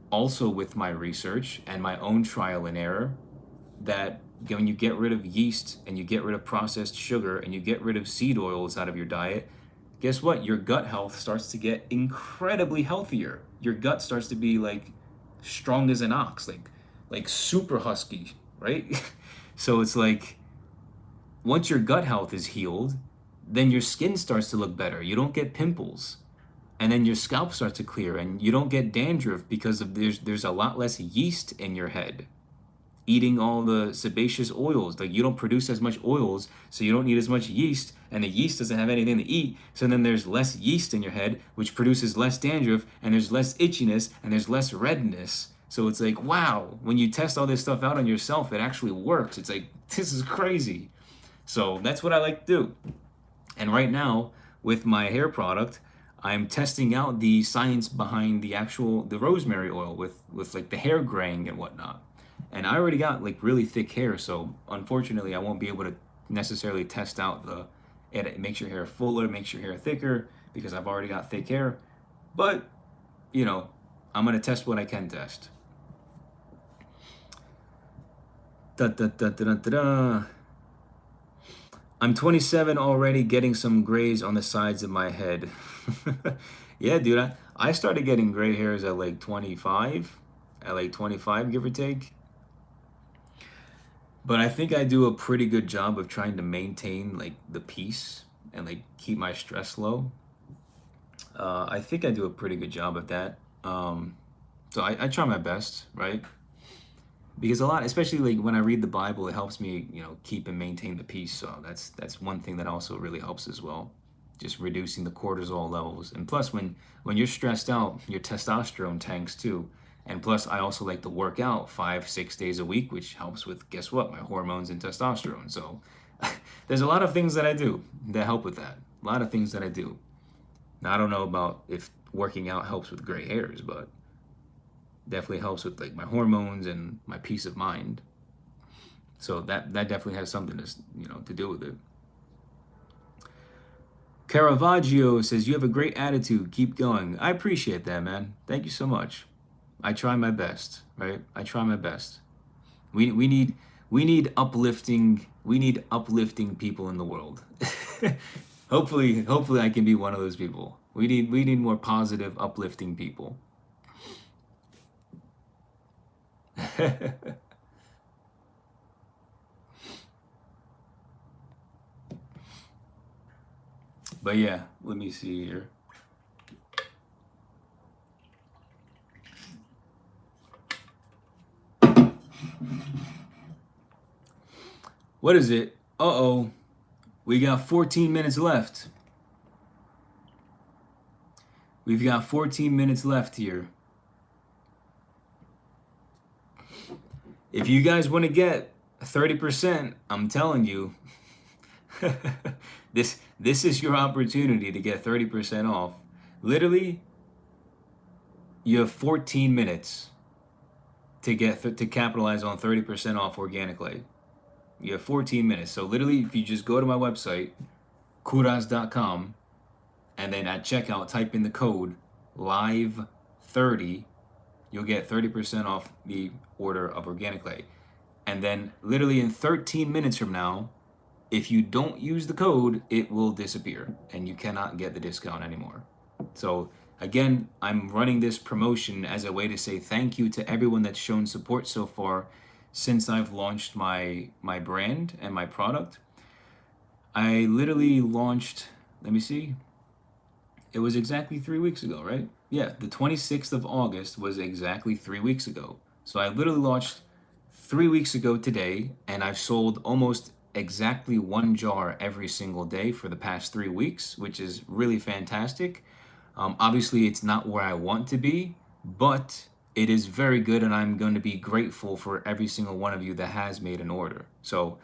[SPEAKER 1] also with my research and my own trial and error that when you get rid of yeast and you get rid of processed sugar and you get rid of seed oils out of your diet, guess what? Your gut health starts to get incredibly healthier. Your gut starts to be like strong as an ox, like super husky, right? So it's like once your gut health is healed, then your skin starts to look better. You don't get pimples. And then your scalp starts to clear and you don't get dandruff because of there's a lot less yeast in your head eating all the sebaceous oils. Like, you don't produce as much oils, so you don't need as much yeast, and the yeast doesn't have anything to eat. So then there's less yeast in your head, which produces less dandruff, and there's less itchiness, and there's less redness. So it's like, wow, when you test all this stuff out on yourself, it actually works. It's like, this is crazy. So that's what I like to do. And right now, with my hair product, I'm testing out the science behind the rosemary oil with like the hair graying and whatnot. And I already got like really thick hair, so unfortunately I won't be able to necessarily test out it makes your hair fuller, makes your hair thicker because I've already got thick hair. But, you know, I'm gonna test what I can test. Da, da, da, da, da, da. I'm 27 already, getting some grays on the sides of my head. Yeah, dude, I started getting gray hairs at like 25, give or take. But I think I do a pretty good job of trying to maintain like the peace and like keep my stress low. I think I do a pretty good job of that. So I try my best, right? Because a lot, especially like when I read the Bible, it helps me, you know, keep and maintain the peace. So that's one thing that also really helps as well, just reducing the cortisol levels. And plus, when you're stressed out, your testosterone tanks too. And plus, I also like to work out 5-6 days a week, which helps with, guess what, my hormones and testosterone. So there's a lot of things that I do that help with that. A lot of things that I do. Now, I don't know about if working out helps with gray hairs, but definitely helps with like my hormones and my peace of mind. So that definitely has something to, you know, to do with it. Caravaggio says, you have a great attitude. Keep going. I appreciate that, man. Thank you so much. I try my best, right? I try my best. We need uplifting people in the world. Hopefully I can be one of those people. We need more positive, uplifting people. But yeah, let me see here. What is it? Uh-oh. We got 14 minutes left. We've got 14 minutes left here. If you guys want to get 30%, I'm telling you, this is your opportunity to get 30% off. Literally, you have 14 minutes to capitalize on 30% off organic light. You have 14 minutes. So literally, if you just go to my website, KOVRAS.com, and then at checkout, type in the code LIVE30, you'll get 30% off the order of organic light. And then literally in 13 minutes from now, if you don't use the code, it will disappear and you cannot get the discount anymore. So again, I'm running this promotion as a way to say thank you to everyone that's shown support so far since I've launched my brand and my product. I literally launched, let me see, it was exactly 3 weeks ago, right? Yeah, the 26th of August was exactly 3 weeks ago. So I literally launched 3 weeks ago today, and I've sold almost exactly 1 jar every single day for the past 3 weeks, which is really fantastic. Obviously, it's not where I want to be, but it is very good, and I'm going to be grateful for every single one of you that has made an order. So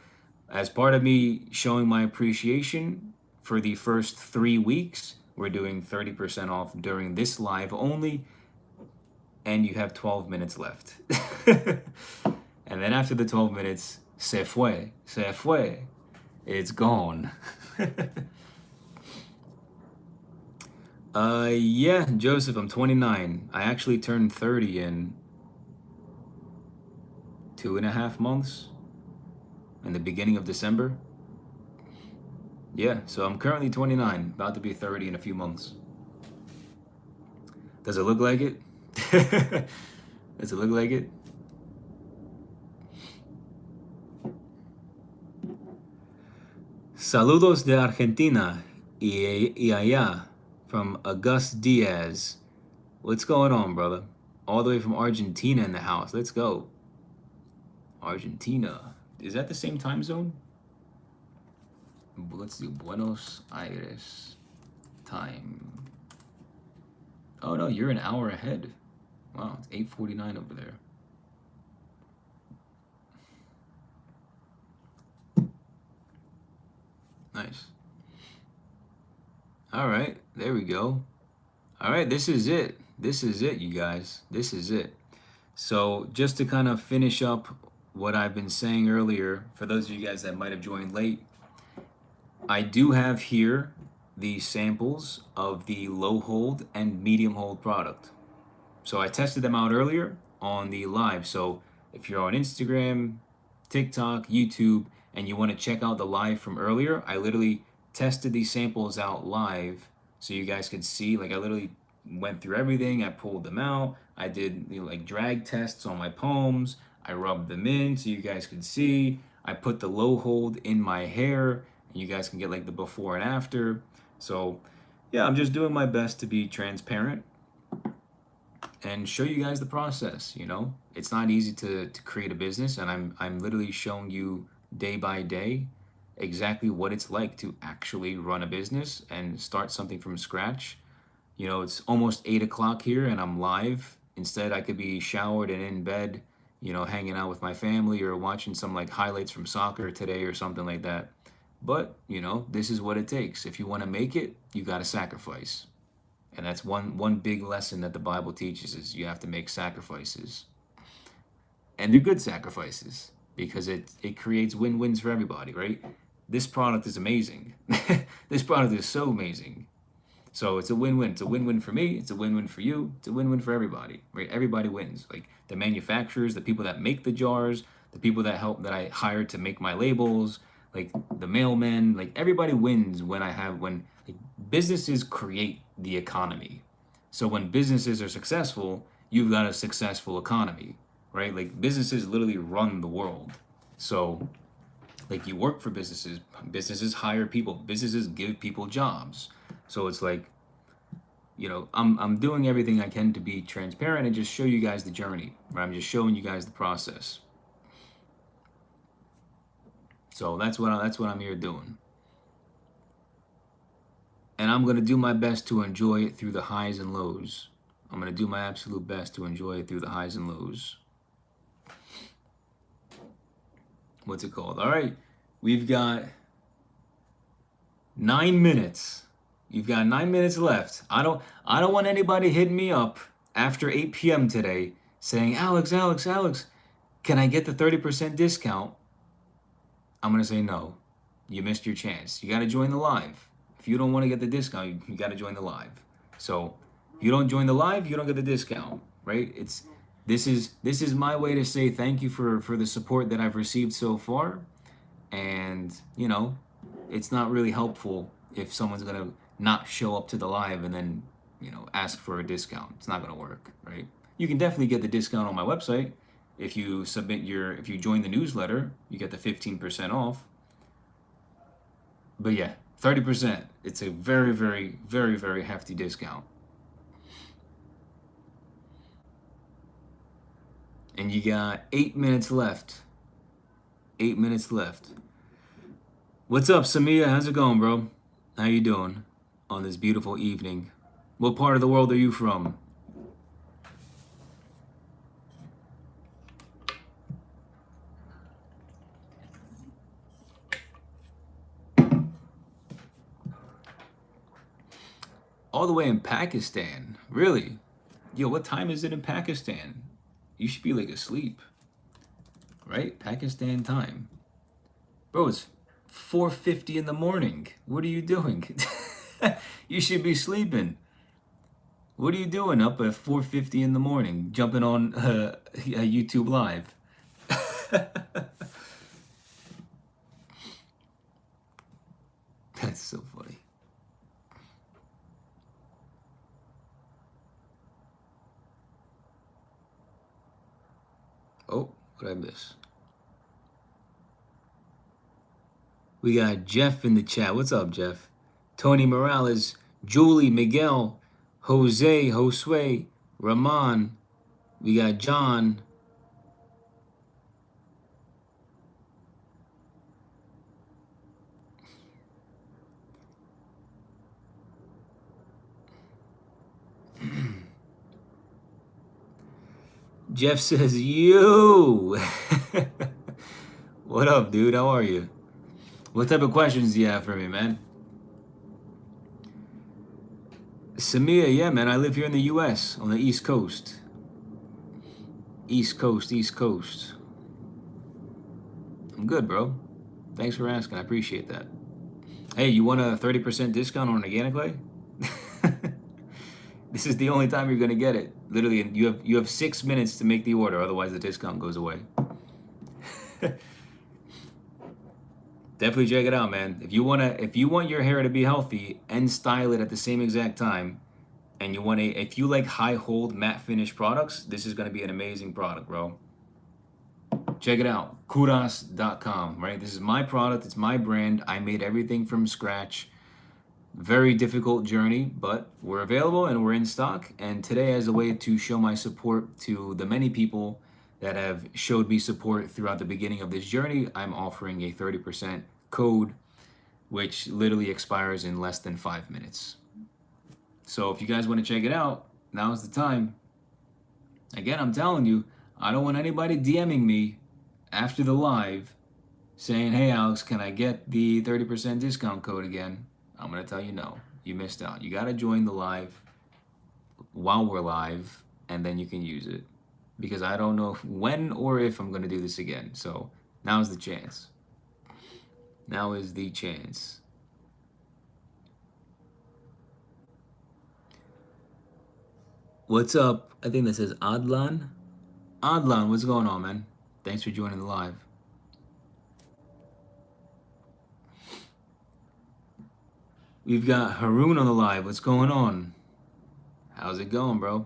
[SPEAKER 1] as part of me showing my appreciation for the first 3 weeks, we're doing 30% off during this live only, and you have 12 minutes left. And then after the 12 minutes, se fue, it's gone. Yeah, Joseph, I'm 29. I actually turned 30 in 2.5 months, in the beginning of December. Yeah, so I'm currently 29, about to be 30 in a few months. Does it look like it? Does it look like it? Saludos de Argentina y allá from August Diaz. What's going on, brother? All the way from Argentina in the house. Let's go. Argentina. Is that the same time zone? Let's do Buenos Aires time. Oh no, you're an hour ahead. Wow, it's 8:49 over there. Nice. All right, there we go. All right, this is it. This is it, you guys. This is it. So just to kind of finish up what I've been saying earlier, for those of you guys that might have joined late, I do have here the samples of the low hold and medium hold product. So I tested them out earlier on the live. So if you're on Instagram, TikTok, YouTube, and you want to check out the live from earlier, I literally tested these samples out live so you guys could see. Like I literally went through everything. I pulled them out. I did like drag tests on my palms. I rubbed them in so you guys could see. I put the low hold in my hair and you guys can get like the before and after. So yeah, I'm just doing my best to be transparent and show you guys the process. You know, it's not easy to create a business, and I'm literally showing you day by day exactly what it's like to actually run a business and start something from scratch. You know, it's almost 8 o'clock here and I'm live. Instead, I could be showered and in bed, you know, hanging out with my family or watching some like highlights from soccer today or something like that. But, you know, this is what it takes. If you want to make it, you got to sacrifice. And that's one big lesson that the Bible teaches is you have to make sacrifices. And they're good sacrifices because it creates win-wins for everybody, right? This product is amazing. This product is so amazing. So it's a win-win. It's a win-win for me. It's a win-win for you. It's a win-win for everybody, right? Everybody wins. Like the manufacturers, the people that make the jars, the people that I hired to make my labels, like the mailmen, like everybody wins when like, businesses create the economy. So when businesses are successful, you've got a successful economy. right? Like businesses literally run the world. So like you work for businesses, businesses hire people, businesses give people jobs. So it's like, you know, I'm doing everything I can to be transparent and just show you guys the journey, right? I'm just showing you guys the process. So that's what I'm here doing. And I'm gonna do my best to enjoy it through the highs and lows. I'm gonna do my absolute best to enjoy it through the highs and lows. What's it called? All right, we've got 9 minutes. You've got 9 minutes left. I don't want anybody hitting me up after 8 p.m. today saying, Alex, can I get the 30% discount? I'm gonna say no. You missed your chance. You gotta join the live. If you don't want to get the discount, you gotta join the live. So if you don't join the live, you don't get the discount, right? This is my way to say thank you for the support that I've received so far. And you know, it's not really helpful if someone's gonna not show up to the live and then, you know, ask for a discount. It's not gonna work, right? You can definitely get the discount on my website. If you if you join the newsletter, you get the 15% off. But yeah, 30%. It's a very, very, very, very hefty discount. And you got 8 minutes left. 8 minutes left. What's up, Samia? How's it going, bro? How you doing on this beautiful evening? What part of the world are you from? All the way in Pakistan. Really? Yo, what time is it in Pakistan? You should be like asleep. Right? Pakistan time. Bro, it's 4:50 in the morning. What are you doing? You should be sleeping. What are you doing up at 4:50 in the morning, jumping on YouTube Live? That's so funny. Oh, what did I miss? We got Jeff in the chat. What's up, Jeff? Tony Morales, Julie, Miguel, Jose, Josue, Rahman. We got John. Jeff says, you. What up, dude? How are you? What type of questions do you have for me, man? Samia, yeah, man. I live here in the U.S. on the East Coast. East Coast, East Coast. I'm good, bro. Thanks for asking. I appreciate that. Hey, you want a 30% discount on organic clay? This is the only time you're gonna get it. Literally, you have 6 minutes to make the order, otherwise the discount goes away. Definitely check it out, man. If you want your hair to be healthy and style it at the same exact time, and if you like high hold matte finish products, this is gonna be an amazing product, bro. Check it out, KOVRAS.com, right? This is my product, it's my brand. I made everything from scratch. Very difficult journey, but we're available and we're in stock. And today, as a way to show my support to the many people that have showed me support throughout the beginning of this journey, I'm offering a 30% code, which literally expires in less than 5 minutes. So if you guys want to check it out, now's the time. Again, I'm telling you, I don't want anybody DMing me after the live saying, hey, Alex, can I get the 30% discount code again? I'm going to tell you no. You missed out. You got to join the live while we're live, and then you can use it. Because I don't know when or if I'm going to do this again. So now's the chance. Now is the chance. What's up? I think that says Adlan. Adlan, what's going on, man? Thanks for joining the live. We've got Haroon on the live. What's going on? How's it going, bro?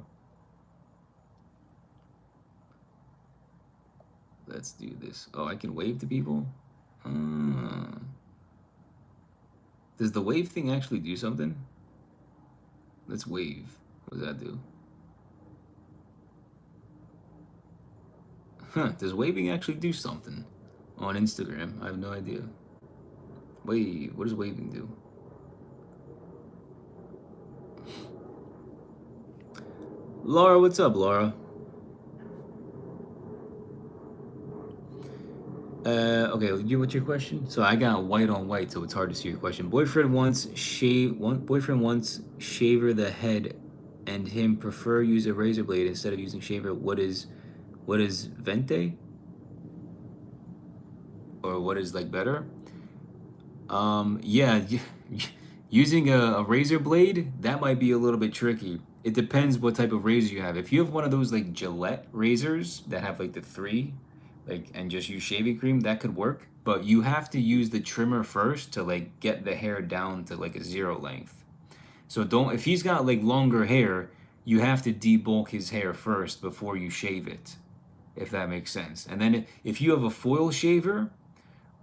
[SPEAKER 1] Let's do this. Oh, I can wave to people? Uh, does the wave thing actually do something? Let's wave. What does that do? Huh, does waving actually do something on Instagram? I have no idea. Wait, what does waving do? Laura, what's up, Laura? Okay, what's your question? So I got white on white, so it's hard to see your question. Boyfriend wants shaver the head, and him prefer use a razor blade instead of using shaver. What is vente, or what is like better? Yeah, using a razor blade, that might be a little bit tricky. It depends what type of razor you have. If you have one of those like Gillette razors that have like the three, like, and just use shaving cream, that could work. But you have to use the trimmer first to like get the hair down to like a zero length. So don't, if he's got like longer hair, you have to debulk his hair first before you shave it, if that makes sense. And then if you have a foil shaver,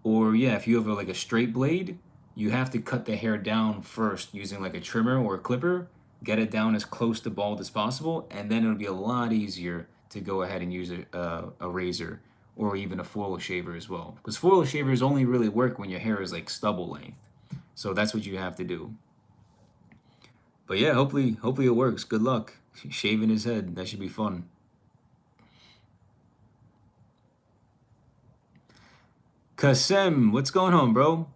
[SPEAKER 1] or yeah, if you have like a straight blade, you have to cut the hair down first using like a trimmer or a clipper, get it down as close to bald as possible, and then it'll be a lot easier to go ahead and use a razor or even a foil shaver as well. Because foil shavers only really work when your hair is like stubble length. So that's what you have to do. But yeah, hopefully it works. Good luck shaving his head. That should be fun. Kasem, what's going on, bro?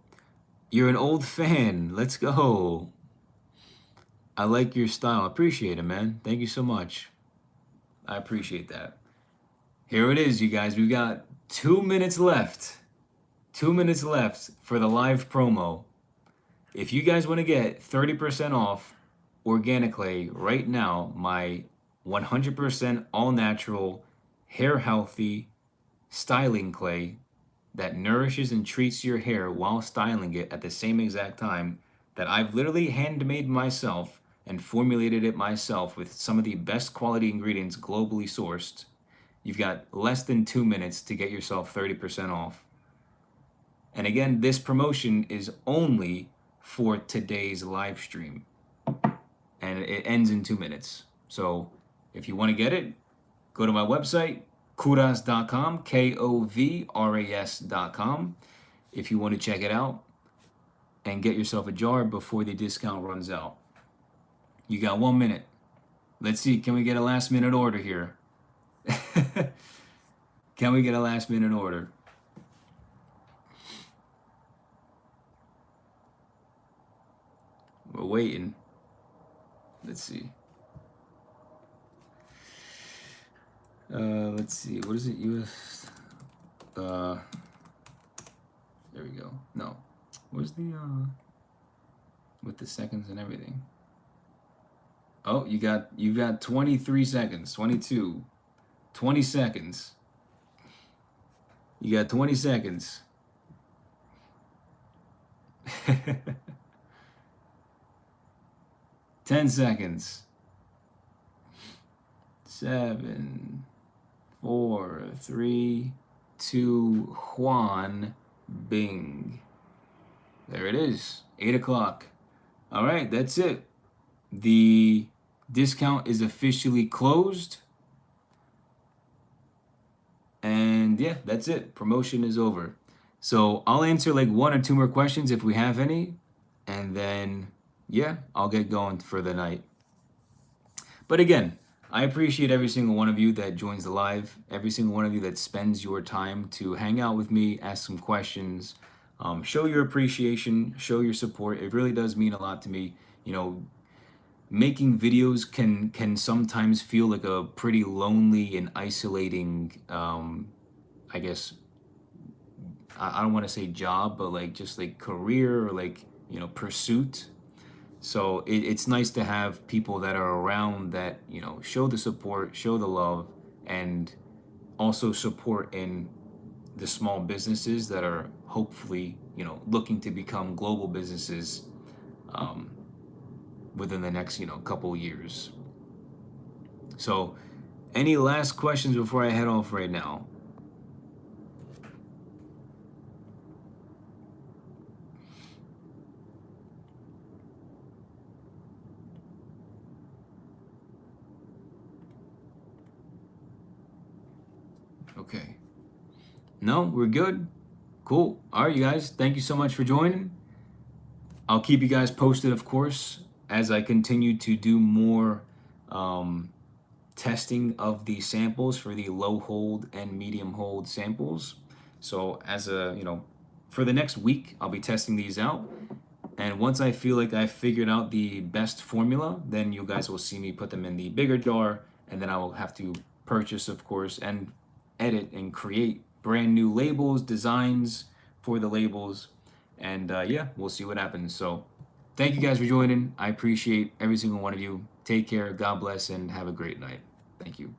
[SPEAKER 1] You're an old fan. Let's go. I like your style. Appreciate it, man. Thank you so much. I appreciate that. Here it is, you guys. We've got 2 minutes left. 2 minutes left for the live promo. If you guys want to get 30% off organic clay right now, my 100% all natural, hair healthy styling clay that nourishes and treats your hair while styling it at the same exact time, that I've literally handmade myself and formulated it myself with some of the best quality ingredients globally sourced. You've got less than 2 minutes to get yourself 30% off. And again, this promotion is only for today's live stream, and it ends in 2 minutes. So if you want to get it, go to my website, KOVRAS.com, KOVRAS.com, if you want to check it out and get yourself a jar before the discount runs out. You got 1 minute. Let's see, can we get a last minute order here? Can we get a last minute order? We're waiting. Let's see. Let's see. What is it? US. There we go. No. Where's the with the seconds and everything? Oh, you've got 23 seconds. 22. 20 seconds. You got 20 seconds. 10 seconds. 7, 4, 3, 2, Juan, Bing. There it is, 8 o'clock. All right, that's it. The discount is officially closed. And yeah, that's it. Promotion is over. So I'll answer like 1 or 2 more questions if we have any. And then, yeah, I'll get going for the night. But again, I appreciate every single one of you that joins the live, every single one of you that spends your time to hang out with me, ask some questions, show your appreciation, show your support. It really does mean a lot to me. You know, making videos can sometimes feel like a pretty lonely and isolating, I guess, I don't want to say job, but like just like career or like, you know, pursuit. So it's nice to have people that are around that, you know, show the support, show the love, and also support in the small businesses that are hopefully, you know, looking to become global businesses within the next, you know, couple years. So any last questions before I head off right now? Okay. No, we're good. Cool. All right, you guys. Thank you so much for joining. I'll keep you guys posted, of course, as I continue to do more um, testing of the samples for the low hold and medium hold samples. So as a, for the next week, I'll be testing these out. And once I feel like I've figured out the best formula, then you guys will see me put them in the bigger jar, and then I will have to purchase, of course, and edit and create brand new labels, designs for the labels. And yeah, we'll see what happens. So thank you guys for joining. I appreciate every single one of you. Take care, God bless, and have a great night. Thank you.